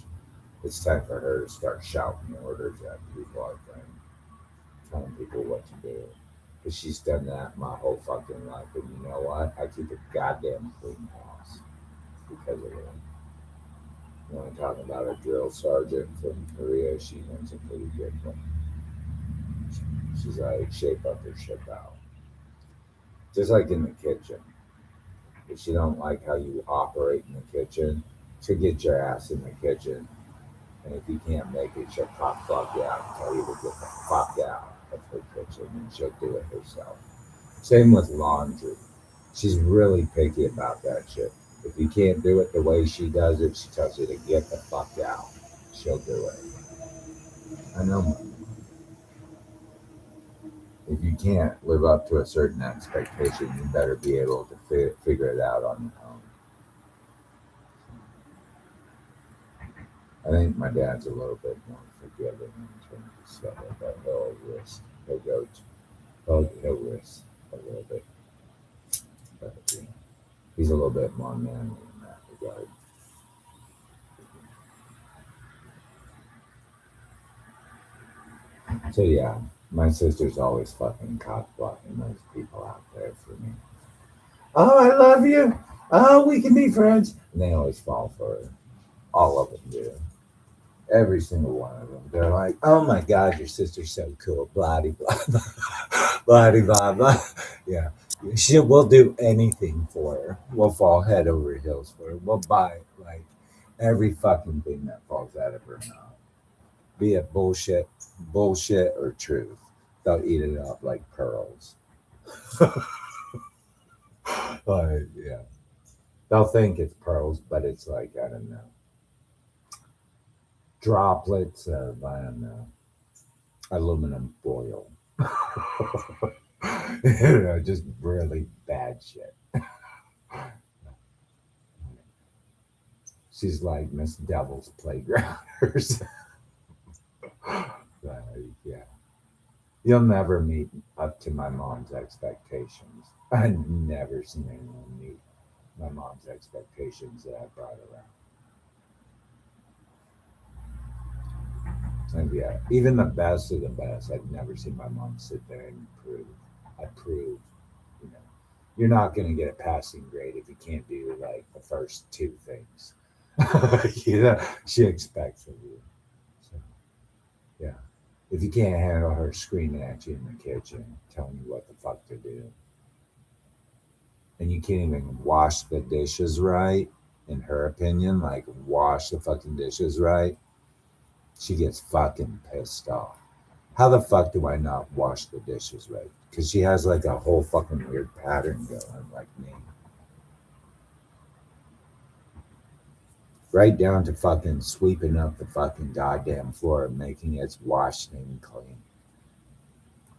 It's time for her to start shouting orders at people, I think, telling people what to do. Because she's done that my whole fucking life. And you know what? I keep a goddamn clean house because of it. You want to talk about a drill sergeant from Korea? She runs a pretty good one. She's like, shape up or ship out. Just like in the kitchen. If she don't like how you operate in the kitchen, she'll get your ass in the kitchen. And if you can't make it, she'll pop fuck you out and tell you to get the fuck out of her kitchen and she'll do it herself. Same with laundry. She's really picky about that shit. If you can't do it the way she does it, she tells you to get the fuck out. She'll do it. I know. If you can't live up to a certain expectation, you better be able to figure it out on your own. I think my dad's a little bit more forgiving in terms of stuff like that. He'll go, he'll risk a little bit. But, you know, he's a little bit more manly in that regard. So yeah, my sister's always fucking cock blocking those people out there for me. Oh, I love you. Oh, we can be friends. And they always fall for it. All of them do. Every single one of them. They're like, oh my God, your sister's so cool. Blah, blah, blah, blah, blah, blah. Yeah. We'll do anything for her. We'll fall head over heels for her. We'll buy like every fucking thing that falls out of her mouth. Be it bullshit or truth. They'll eat it up like pearls. Like, yeah. They'll think it's pearls, but it's like, I don't know, droplets of, I don't know, aluminum foil. You know, just really bad shit. She's like Miss Devil's Playground or something. Like, yeah. You'll never meet up to my mom's expectations. I've never seen anyone meet my mom's expectations that I brought around. And yeah, even the best of the best, I've never seen my mom sit there and prove. I prove, you know, you're not going to get a passing grade if you can't do like the first two things. You know, she expects of you. So, yeah. If you can't handle her screaming at you in the kitchen, telling you what the fuck to do, and you can't even wash the dishes right, in her opinion, like wash the fucking dishes right, she gets fucking pissed off. How the fuck do I not wash the dishes right? Because she has like a whole fucking weird pattern going, like me. Right down to fucking sweeping up the fucking goddamn floor and making it washed and clean.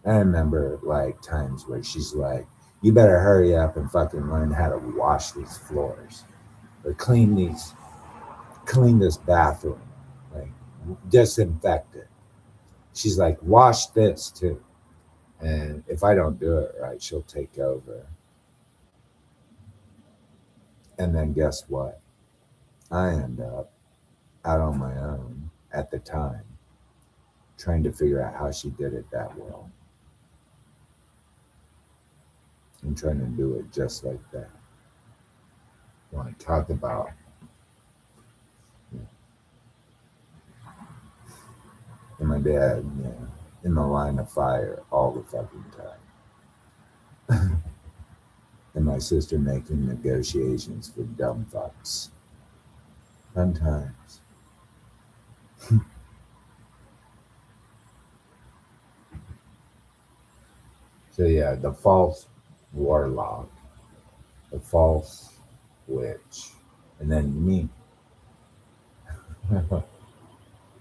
I remember like times where she's like, you better hurry up and fucking learn how to wash these floors or clean this bathroom, like disinfect it. She's like, wash this too. And if I don't do it right, she'll take over. And then guess what? I end up out on my own at the time, trying to figure out how she did it that well and trying to do it just like that. Want to talk about, and my dad, in the line of fire all the fucking time. And my sister making negotiations for dumb fucks. Fun times. So yeah, the false warlock, the false witch, and then me. The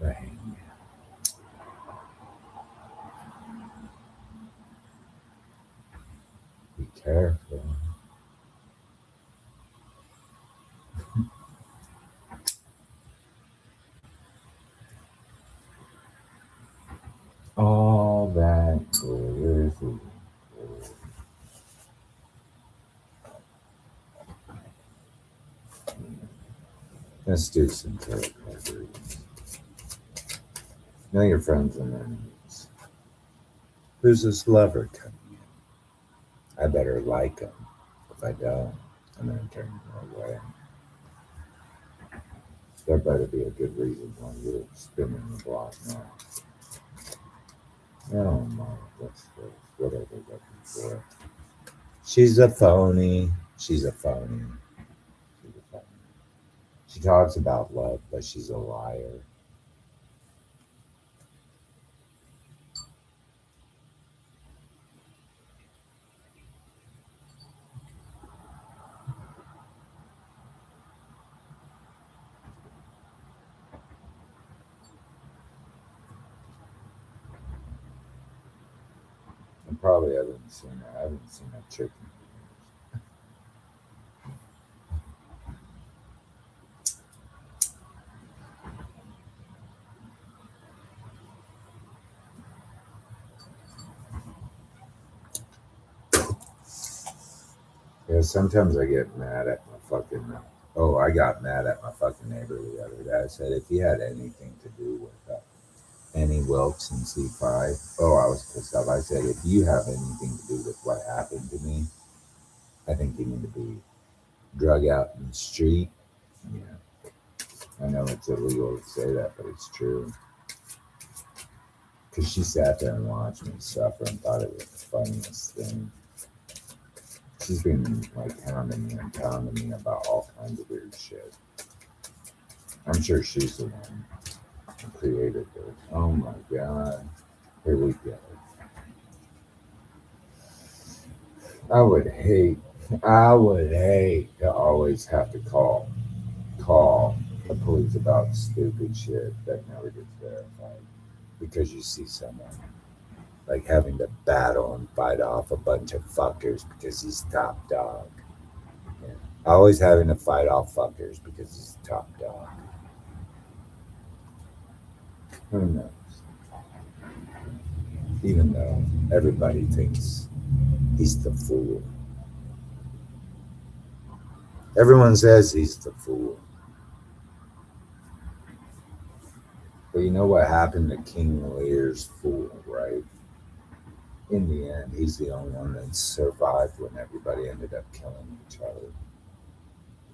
hangman. Be careful. All that glitters is gold. Let's do some tarot card readings. Know your friends and enemies. Who's this lover coming in? I better like them. If I don't, I'm going to turn them away. There better be a good reason why you're spinning the block now. Oh my, what's this? What are they looking for? She's a phony. She's a phony. She's a phony. She talks about love, but she's a liar. I probably haven't seen her. I haven't seen a chicken. Yeah, sometimes I get mad at my fucking. Oh, I got mad at my fucking neighbor the other day. I said if he had anything to do with Annie Wilkes and C5, oh, I was pissed off. I said if you have anything to do with what happened to me, I think you need to be drug out in the street. Yeah, I know it's illegal to say that, but it's true. Because she sat there and watched me suffer and thought it was the funniest thing. She's been like hounding me and pounding me about all kinds of weird shit. I'm sure she's the one who created this. Oh my god. Here we go. I would hate, I would hate to always have to call the police about stupid shit that never gets verified because you see someone like having to battle and fight off a bunch of fuckers because he's top dog. Yeah. Always having to fight off fuckers because he's top dog. Who knows? Even though everybody thinks he's the fool. Everyone says he's the fool. But you know what happened to King Lear's fool, right? In the end, he's the only one that survived when everybody ended up killing each other.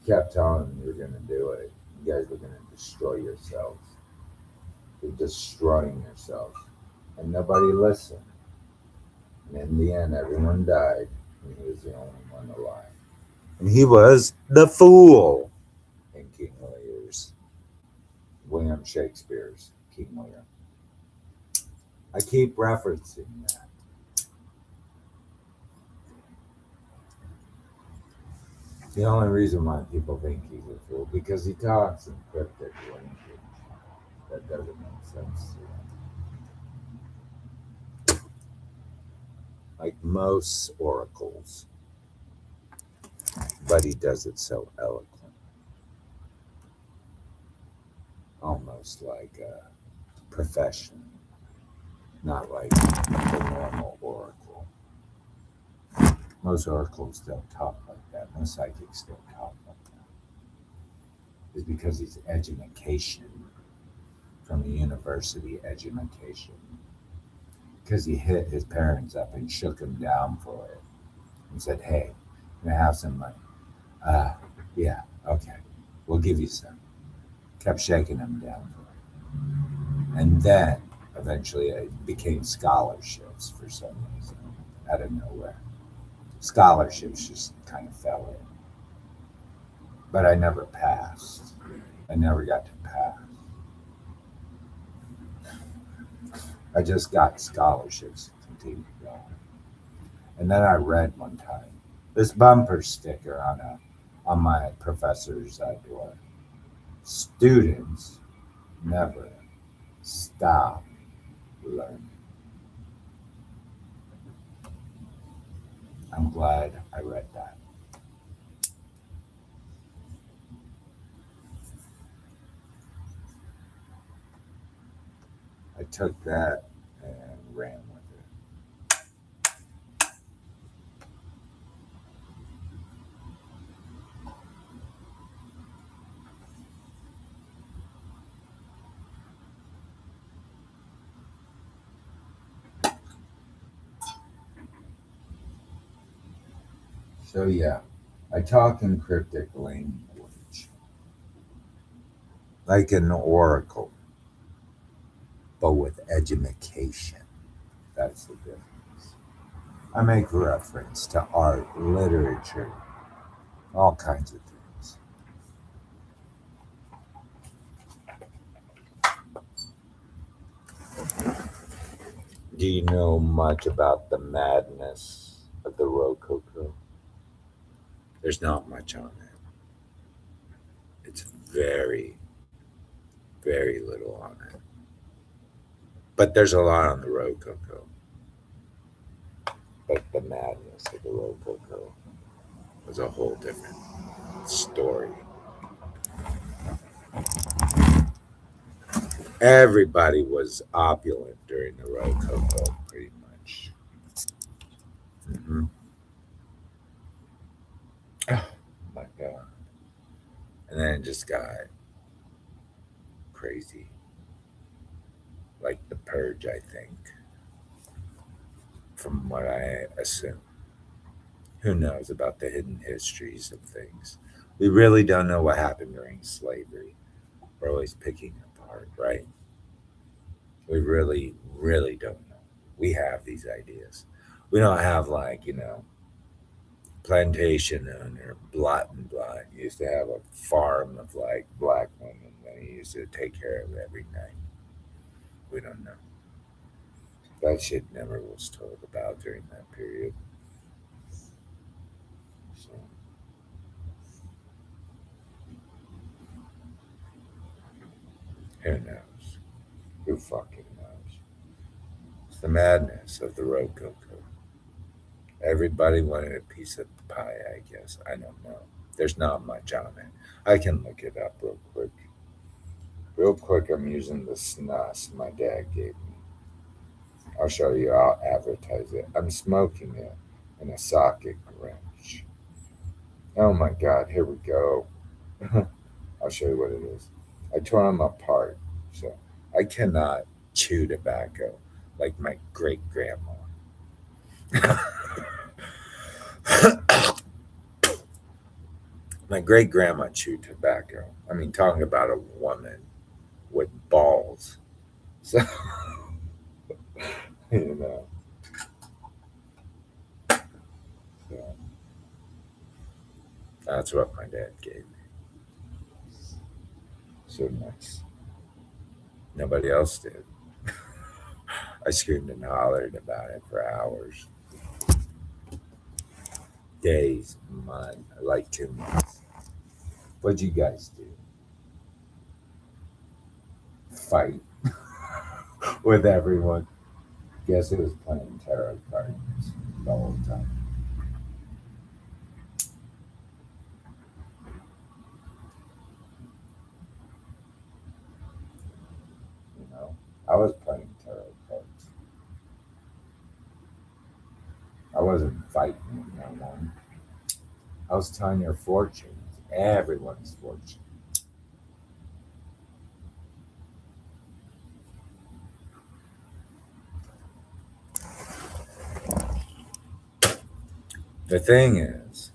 He kept telling them you're going to do it. You guys were going to destroy yourselves. You're destroying yourselves. And nobody listened. And in the end, everyone died. And he was the only one alive. And he was the fool in King Lear's, William Shakespeare's King Lear. I keep referencing that. The only reason why people think he's a fool because he talks in cryptic language that doesn't make sense to them. Like most oracles, but he does it so eloquent, almost like a profession, not like the normal oracle. Most oracles don't talk like that. Most psychics don't talk like that. It's because he's education from a university education. Because he hit his parents up and shook them down for it and said, hey, can I have some money? Uh, yeah, okay, we'll give you some. Kept shaking them down for it. And then eventually it became scholarships for some reason out of nowhere. Scholarships just kind of fell in. But I never passed. I never got to pass. I just got scholarships to continue going. And then I read one time this bumper sticker on my professor's door. Students never stop learning. I'm glad I read that. I took that and ran with it. So yeah, I talk in cryptic language, like an oracle, but with education. That's the difference. I make reference to art, literature, all kinds of things. Do you know much about the madness of the Rococo? There's not much on it. It's very, very little on it. But there's a lot on the Rococo. But the madness of the Rococo was a whole different story. Everybody was opulent during the Rococo, pretty much. Hmm. Oh my God. And then it just got crazy. Like the purge, I think, from what I assume. Who knows about the hidden histories of things? We really don't know what happened during slavery. We're always picking apart, right? We really, really don't know. We have these ideas. We don't have, like, plantation owner, blah and blah. He used to have a farm of like black women that he used to take care of every night. We don't know. That shit never was told about during that period. So who knows? Who fucking knows? It's the madness of the Rococo. Everybody wanted a piece of the pie, I guess. I don't know. There's not much on it. I can look it up real quick. Real quick, I'm using the snus my dad gave me. I'll show you. I'll advertise it. I'm smoking it in a socket wrench. Oh my God, here we go. I'll show you what it is. I tore them apart. So I cannot chew tobacco like my great grandma. My great grandma chewed tobacco. I mean, talking about a woman with balls. So, you know, so that's what my dad gave me. So nice. Nobody else did. I screamed and hollered about it for hours, days, months, like 2 months. What'd you guys do? Fight with everyone? Guess it was playing tarot cards the whole time. You know, I was playing tarot cards. I wasn't fighting with no one. I was telling your fortunes, everyone's fortune. The thing is,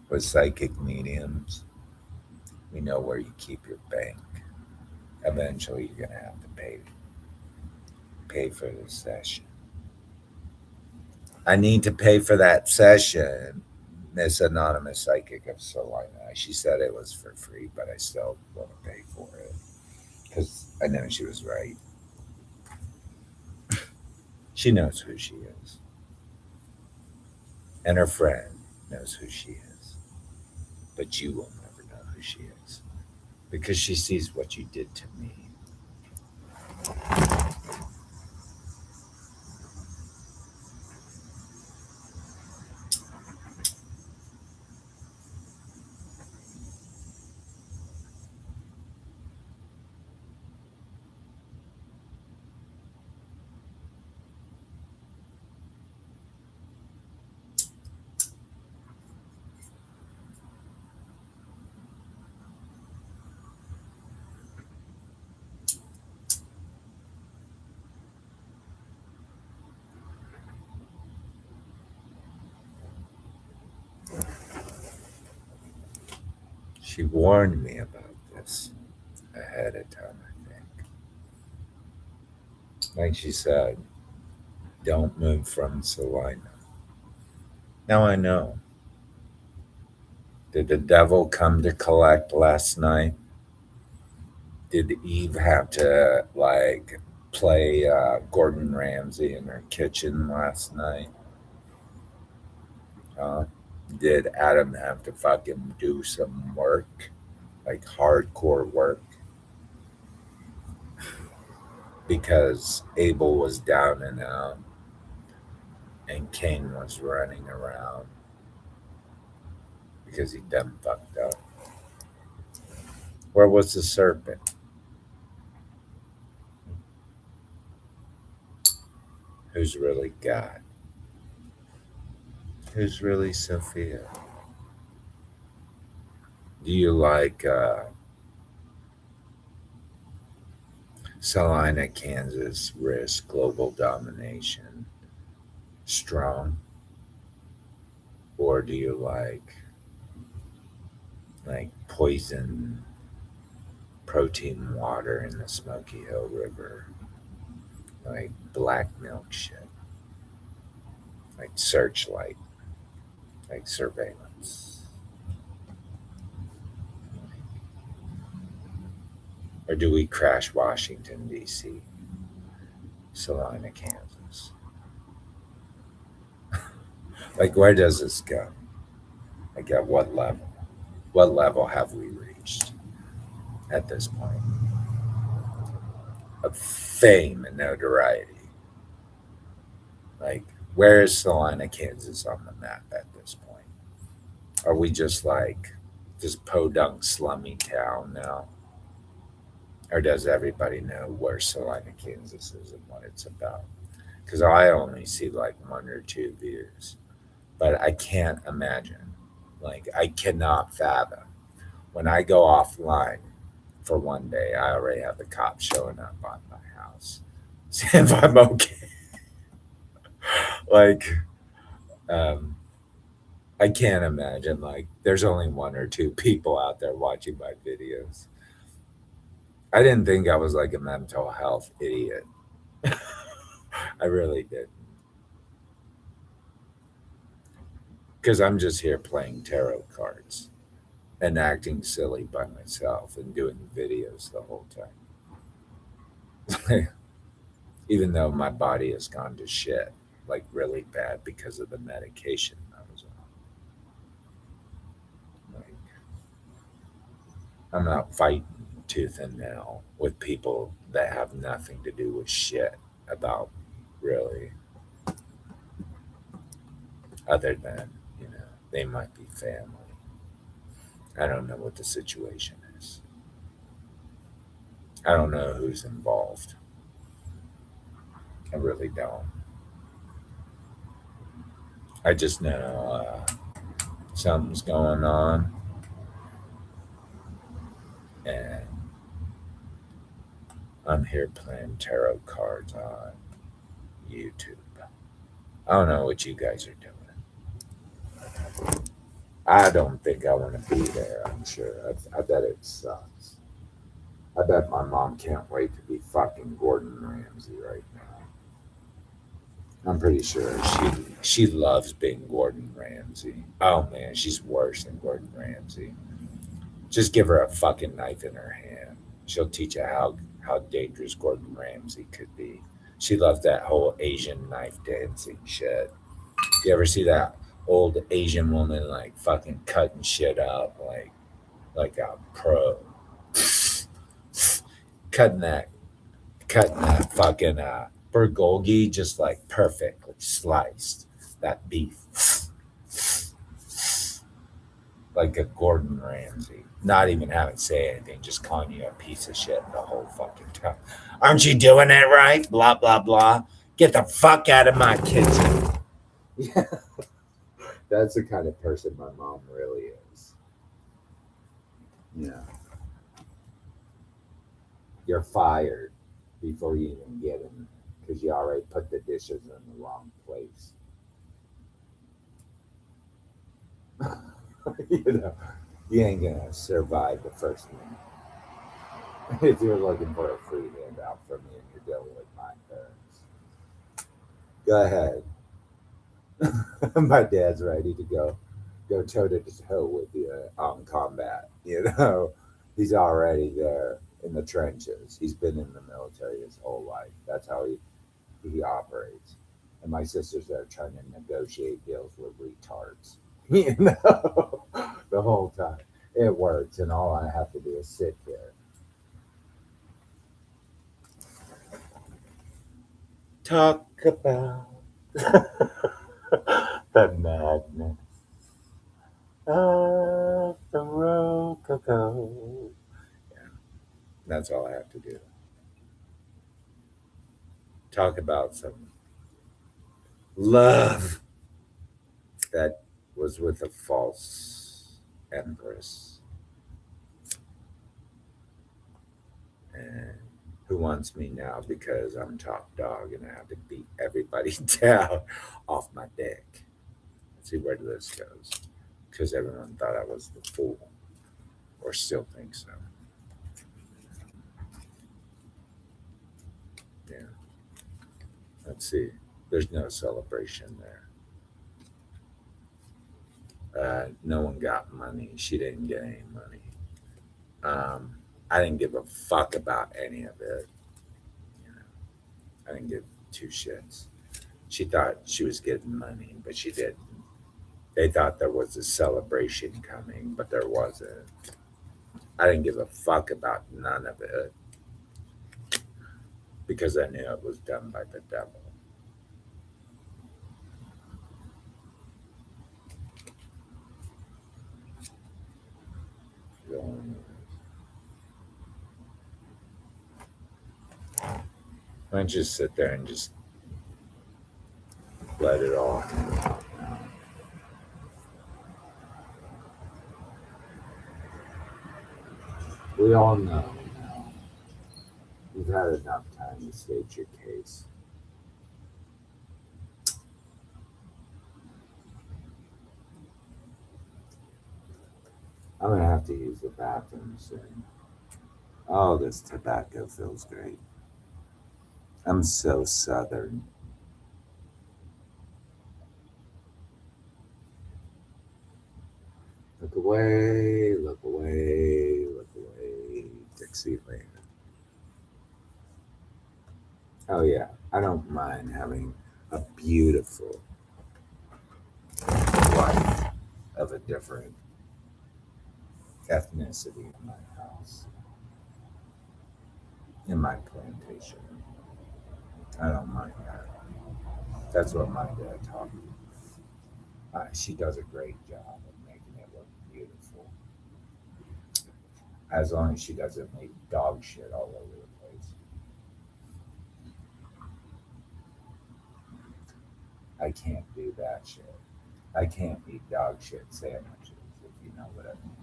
with psychic mediums, we know where you keep your bank. Eventually, you're gonna have to pay for the session. I need to pay for that session, Miss Anonymous Psychic of Salina. She said it was for free, but I still want to pay for it because I know she was right. She knows who she is, and her friend knows who she is, but you will never know who she is because she sees what you did to me. She warned me about this ahead of time, I think. Like she said, don't move from Salina. Now I know. Did the devil come to collect last night? Did Eve have to, like, play Gordon Ramsay in her kitchen last night? Huh? Did Adam have to fucking do some work? Like hardcore work? Because Abel was down and out and Cain was running around because he done fucked up. Where was the serpent? Who's really God? Who's really Sophia? Do you like Salina, Kansas risk global domination strong? Or do you like poison protein water in the Smoky Hill River? Like black milk shit? Like searchlight? Like surveillance? Or do we crash Washington, D.C., Salina, Kansas? Like, where does this go? Like, at what level? What level have we reached at this point of fame and notoriety? Like, where is Salina, Kansas on the map at this point? Are we just like this podunk slummy town now? Or does everybody know where Salina, Kansas is and what it's about? Because I only see like one or two views, but I can't imagine. Like, I cannot fathom. When I go offline for one day, I already have the cops showing up on my house. See if I'm okay. Like, um, I can't imagine. Like, there's only one or two people out there watching my videos. I didn't think I was like a mental health idiot. I really did. Because I'm just here playing tarot cards and acting silly by myself and doing videos the whole time. Even though my body has gone to shit, like really bad because of the medication I was on. Like, I'm not fighting tooth and nail with people that have nothing to do with shit about really, other than, you know, they might be family. I don't know what the situation is. I don't know who's involved. I really don't. I just know something's going on, and I'm here playing tarot cards on YouTube. I don't know what you guys are doing. I don't think I want to be there. I'm sure. I bet it sucks. I bet my mom can't wait to be fucking Gordon Ramsay right now. I'm pretty sure she loves being Gordon Ramsay. Oh man, she's worse than Gordon Ramsay. Just give her a fucking knife in her hand. She'll teach you how dangerous Gordon Ramsay could be. She loved that whole Asian knife dancing shit. You ever see that old Asian woman like fucking cutting shit up like a pro? cutting that cutting that fucking bulgogi just like perfectly sliced. That beef. Like a Gordon Ramsay. Not even having to say anything, just calling you a piece of shit the whole fucking time. Aren't you doing it right? Blah blah blah. Get the fuck out of my kitchen. Yeah. That's the kind of person my mom really is. Yeah. You're fired before you even get in because you already put the dishes in the wrong place. you know, You ain't gonna survive the first minute. If you're looking for a free handout from me and you're dealing with my parents, go ahead. My dad's ready to go toe to toe with you on combat. He's already there in the trenches. He's been in the military his whole life. That's how he operates. And my sister's there trying to negotiate deals with retards. The whole time. It works, and all I have to do is sit here. Talk about the madness of the Rococo. Yeah, that's all I have to do. Talk about some love that was with a false empress. And who wants me now because I'm top dog and I have to beat everybody down off my dick. Let's see where this goes. Because everyone thought I was the fool, or still think so. Yeah. Let's see. There's no celebration there. No one got money. She didn't get any money. I didn't give a fuck about any of it. I didn't give two shits. She thought she was getting money, but she didn't. They thought there was a celebration coming, but there wasn't. I didn't give a fuck about none of it because I knew it was done by the devil. Why don't you just sit there and just let it all come out now? We all know now. You've had enough time to state your case. I'm gonna have to use the bathroom soon. Oh, this tobacco feels great. I'm so southern. Look away, look away, look away, Dixieland. Oh yeah, I don't mind having a beautiful wife of a different ethnicity in my house, in my plantation. I don't mind that. That's what my dad taught me. She does a great job of making it look beautiful, as long as she doesn't make dog shit all over the place. I can't do that shit. I can't eat dog shit sandwiches, if you know what I mean.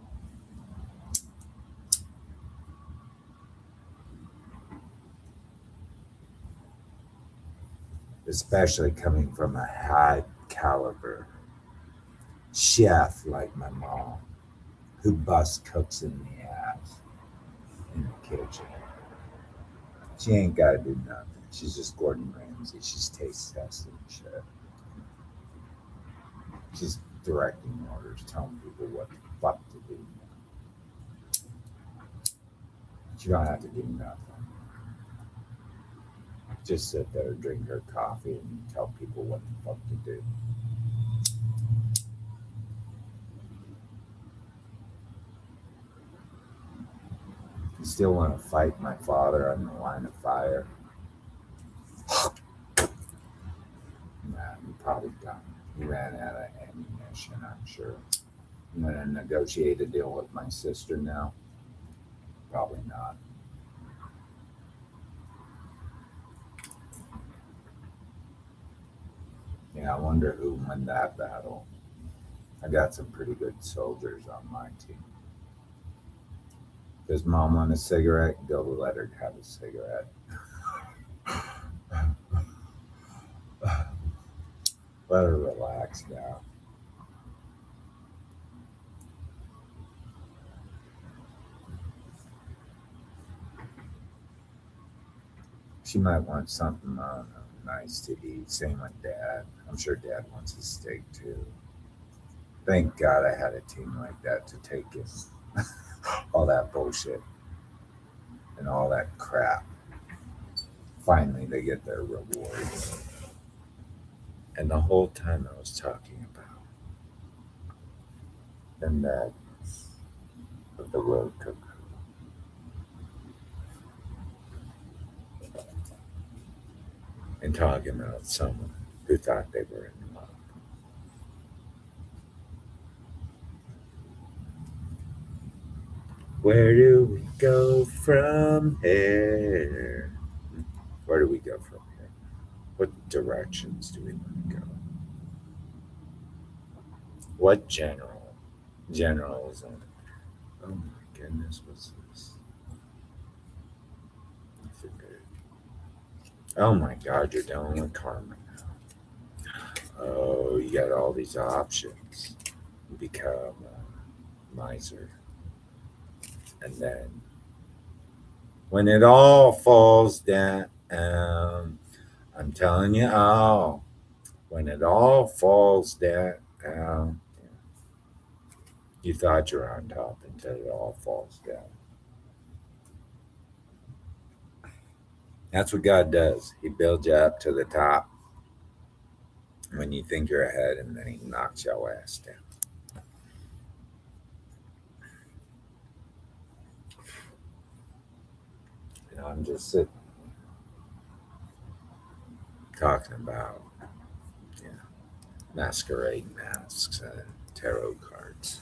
Especially coming from a high caliber chef like my mom, who busts cooks in the ass in the kitchen. She ain't got to do nothing. She's just Gordon Ramsay. She's taste testing shit. She's directing orders, telling people what the fuck to do. She don't have to do nothing. Just sit there, drink her coffee, and tell people what the fuck to do. You still want to fight my father on the line of fire? Nah, you probably done. He ran out of ammunition, I'm sure. I'm going to negotiate a deal with my sister now? Probably not. Yeah, I wonder who won that battle. I got some pretty good soldiers on my team. Does mom want a cigarette? Go let her have a cigarette. Let her relax now. She might want something, I don't know, nice to eat. Same with Dad. I'm sure Dad wants a steak too. Thank God I had a team like that to take in all that bullshit and all that crap. Finally, they get their rewards. And the whole time I was talking about the madness of the road cook and talking about someone who thought they were in love. Where do we go from here? Where do we go from here? What directions do we want to go? What general? Generalism. Oh my goodness, what's this? I forget. Oh my God, you're dealing with karma now. Oh, you got all these options. You become a miser. And then when it all falls down, I'm telling you, oh, when it all falls down, you thought you were on top until it all falls down. That's what God does. He builds you up to the top when you think you're ahead, and then He knocks your ass down. I'm just sitting talking about masquerade masks and tarot cards.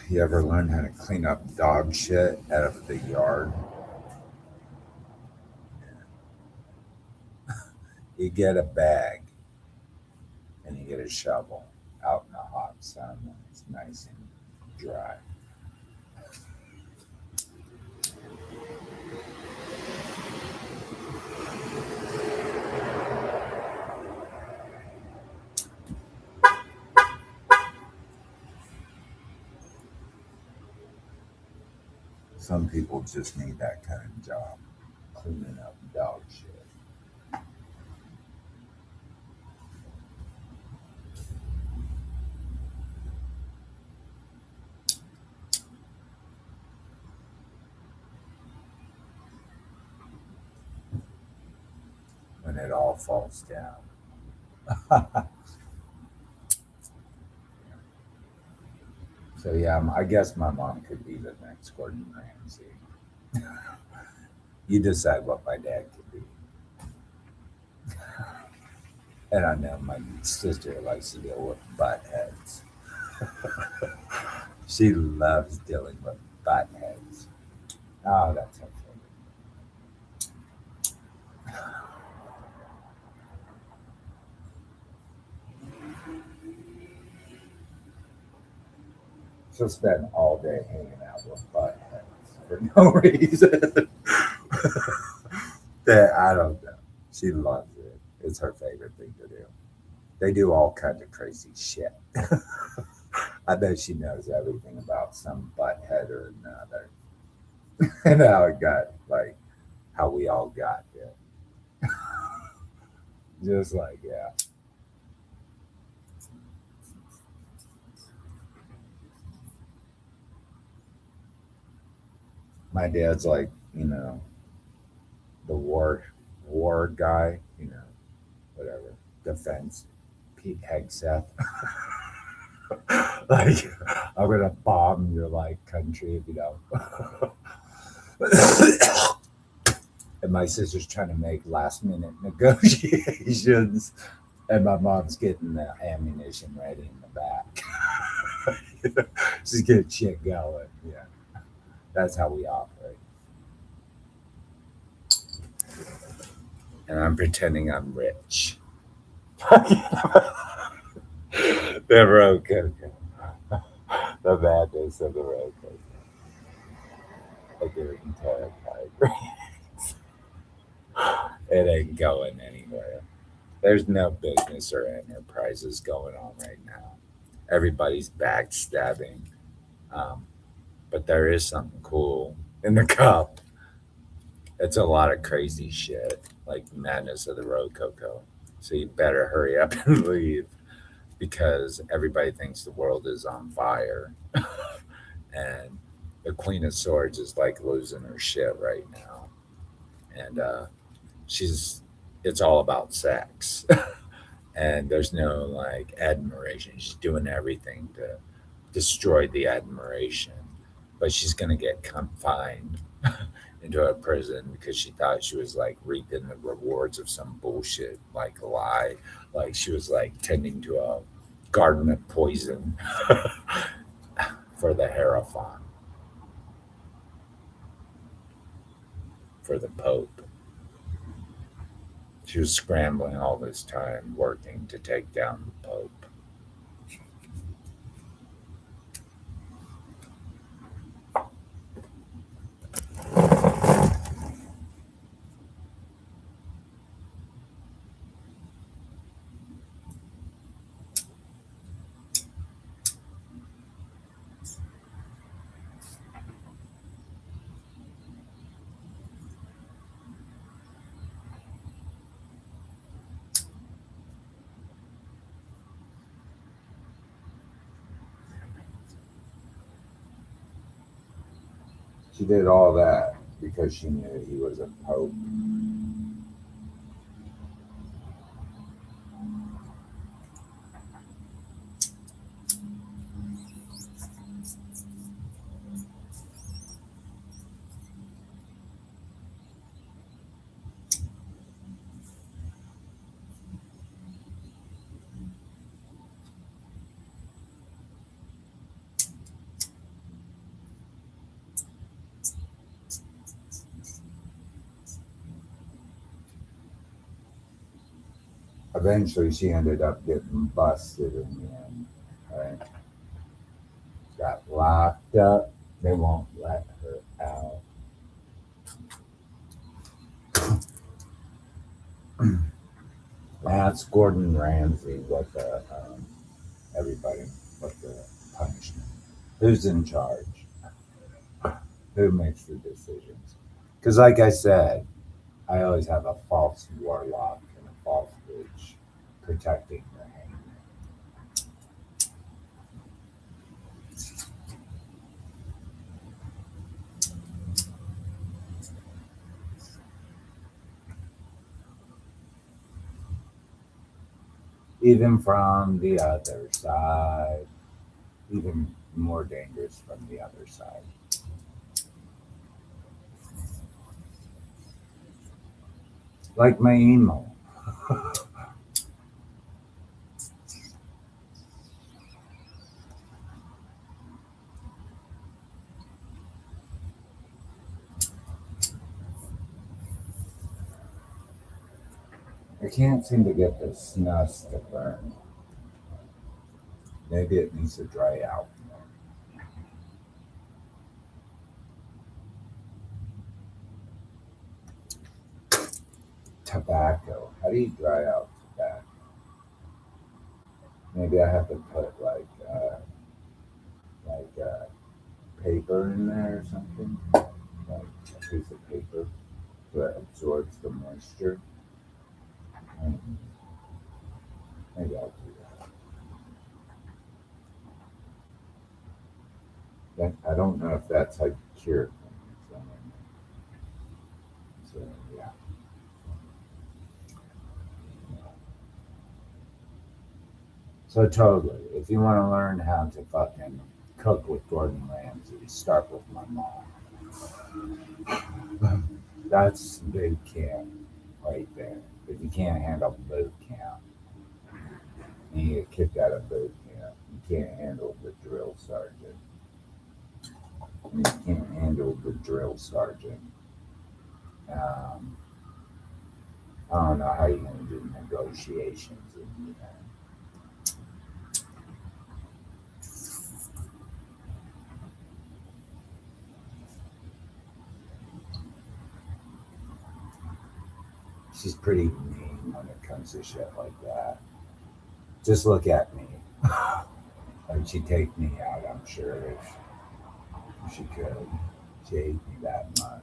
You ever learn how to clean up dog shit out of the yard? You get a bag and you get a shovel out in the hot sun when it's nice and dry. Some people just need that kind of job, cleaning up dog shit. When it all falls down. So yeah, I guess my mom could be the next Gordon Ramsay. You decide what my dad could be. And I know my sister likes to deal with butt heads. She loves dealing with butt heads. Oh, that's her favorite. She'll spend all day hanging out with butt heads for no reason. That I don't know. She loves it. It's her favorite thing to do. They do all kinds of crazy shit. I bet she knows everything about some butthead or another. And how it got, like, how we all got here. Just like, yeah. My dad's like, the war guy, whatever, defense, Pete Hegseth. Like, I'm gonna bomb your like country if you don't. And my sister's trying to make last minute negotiations, and my mom's getting the ammunition ready in the back. She's getting shit going. Yeah, that's how we operate. And I'm pretending I'm rich. The road coaster. The madness of the road coaster. A green territory. It ain't going anywhere. There's no business or enterprises going on right now. Everybody's backstabbing. But there is something cool in the cup. It's a lot of crazy shit, like Madness of the Rococo. So you better hurry up and leave because everybody thinks the world is on fire. And the Queen of Swords is like losing her shit right now. And she's, it's all about sex. And there's no like admiration. She's doing everything to destroy the admiration. But she's going to get confined into a prison because she thought she was like reaping the rewards of some bullshit, like a lie. Like she was like tending to a garden of poison for the Hierophant, for the Pope. She was scrambling all this time, working to take down the Pope. She did all that because she knew he was a Pope. Eventually, she ended up getting busted in the end. Right? Got locked up. They won't let her out. That's Gordon Ramsay. What the everybody? What the punishment? Who's in charge? Who makes the decisions? Because, like I said, I always have a false warlock and a false witch protecting the hangman. Even from the other side, even more dangerous from the other side. Like my emo. I can't seem to get the snus to burn. Maybe it needs to dry out more. Tobacco. How do you dry out tobacco? Maybe I have to put paper in there or something, like a piece of paper that absorbs the moisture. Maybe I'll do that. I don't know if that's how you cure things. So yeah. So totally, if you want to learn how to fucking cook with Gordon Ramsay, start with my mom. That's boot camp right there. If you can't handle boot camp, you get kicked out of boot camp. You can't handle the drill sergeant. You can't handle the drill sergeant. Um, I don't know how you're going to do negotiations in the end. She's pretty mean when it comes to shit like that. Just look at me. Like she'd take me out, I'm sure. She could. She ate me that much.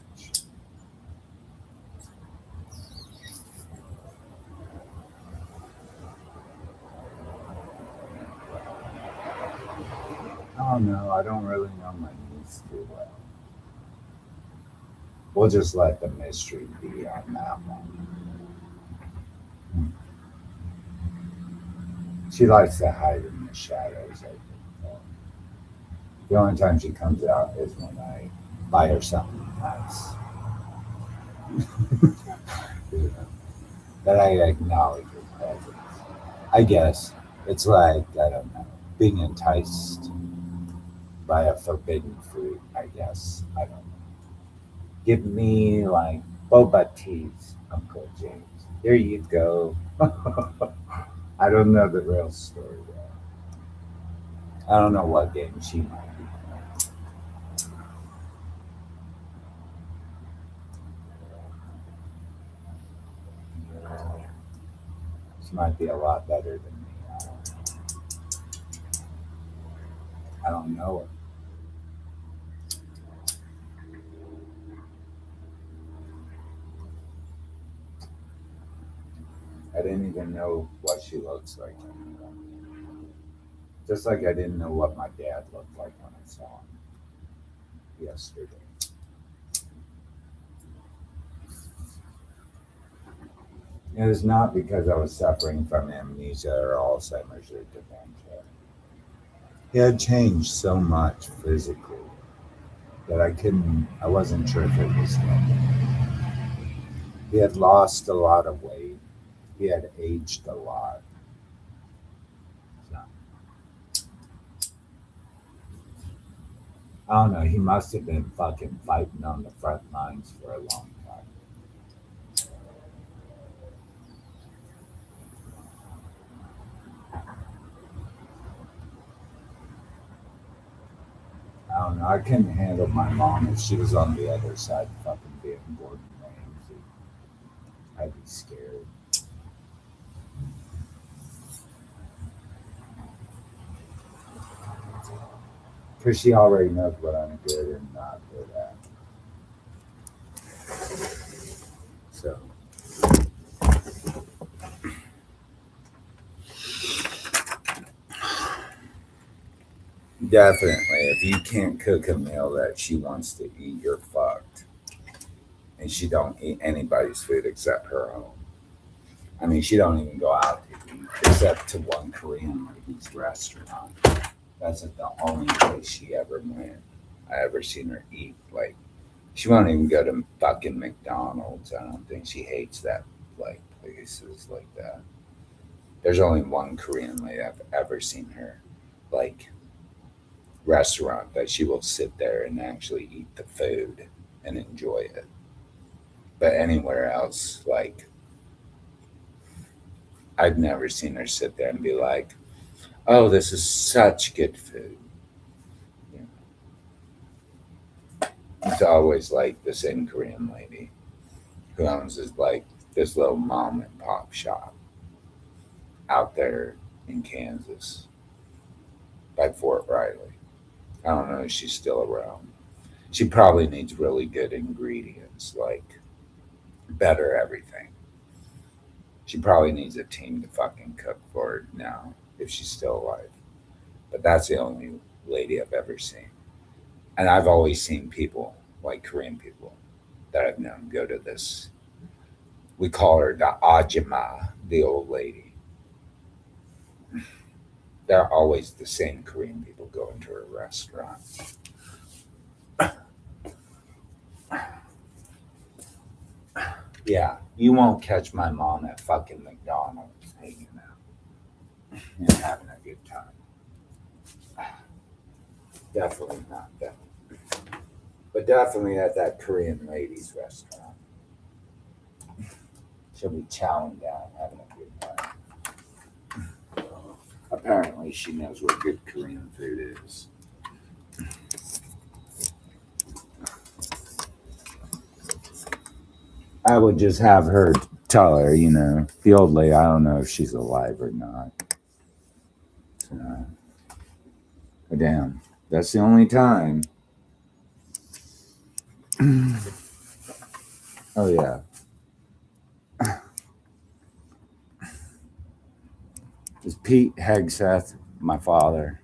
Oh no, I don't really know my niece too well. We'll just let the mystery be on that one. She likes to hide in the shadows, I think. The only time she comes out is when I buy her something nice. That I acknowledge her presence. I guess it's like, I don't know, being enticed by a forbidden fruit, I guess. I don't know. Give me like boba teas, Uncle James. Here you go. I don't know the real story though. I don't know what game she might be playing. She might be a lot better than me. I don't know her. I didn't even know what she looks like anymore. Just like I didn't know what my dad looked like when I saw him yesterday. It was not because I was suffering from amnesia or Alzheimer's or dementia. He had changed so much physically that I wasn't sure if it was him. He had lost a lot of weight. He had aged a lot. So, I don't know. He must have been fucking fighting on the front lines for a long time. I don't know. I couldn't handle my mom if she was on the other side fucking being Gordon Ramsay. I'd be scared. Because she already knows what I'm good and not good at. So, definitely, if you can't cook a meal that she wants to eat, you're fucked. And she don't eat anybody's food except her own. I mean, she don't even go out to eat except to one Korean lady's restaurant. That's the only place she ever went. I ever seen her eat. Like, she won't even go to fucking McDonald's. I don't think she hates that, like, places like that. There's only one Korean lady I've ever seen her, like, restaurant that she will sit there and actually eat the food and enjoy it. But anywhere else, like, I've never seen her sit there and be like, "Oh, this is such good food." You know, it's always like the same Korean lady who owns this little mom and pop shop out there in Kansas by Fort Riley. I don't know if she's still around. She probably needs really good ingredients, like better everything. She probably needs a team to fucking cook for her now if she's still alive. But that's the only lady I've ever seen. And I've always seen people, like Korean people, that I've known go to this. We call her the Ajima, the old lady. They're always the same Korean people going to her restaurant. Yeah, you won't catch my mom at fucking McDonald's hanging out and having a good time. Definitely not that. But definitely at that Korean lady's restaurant. She'll be chowing down, having a good time. Apparently, she knows what good Korean food is. I would just have her tell her, the old lady, I don't know if she's alive or not. So, but damn, that's the only time. Oh, yeah. Is Pete Hegseth, my father,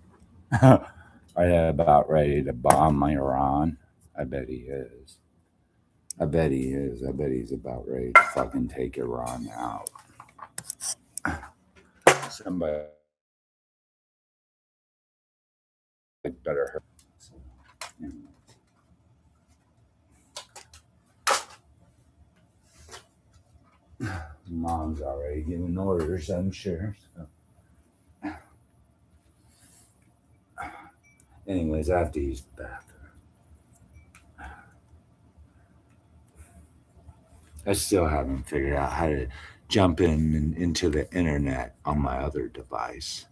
about ready to bomb Iran? I bet he is. I bet he is. I bet he's about ready to fucking take Iran out. Somebody better hurt. Mom's already giving orders, I'm sure. So. Anyways, I have to use the bathroom. I still haven't figured out how to jump into the internet on my other device.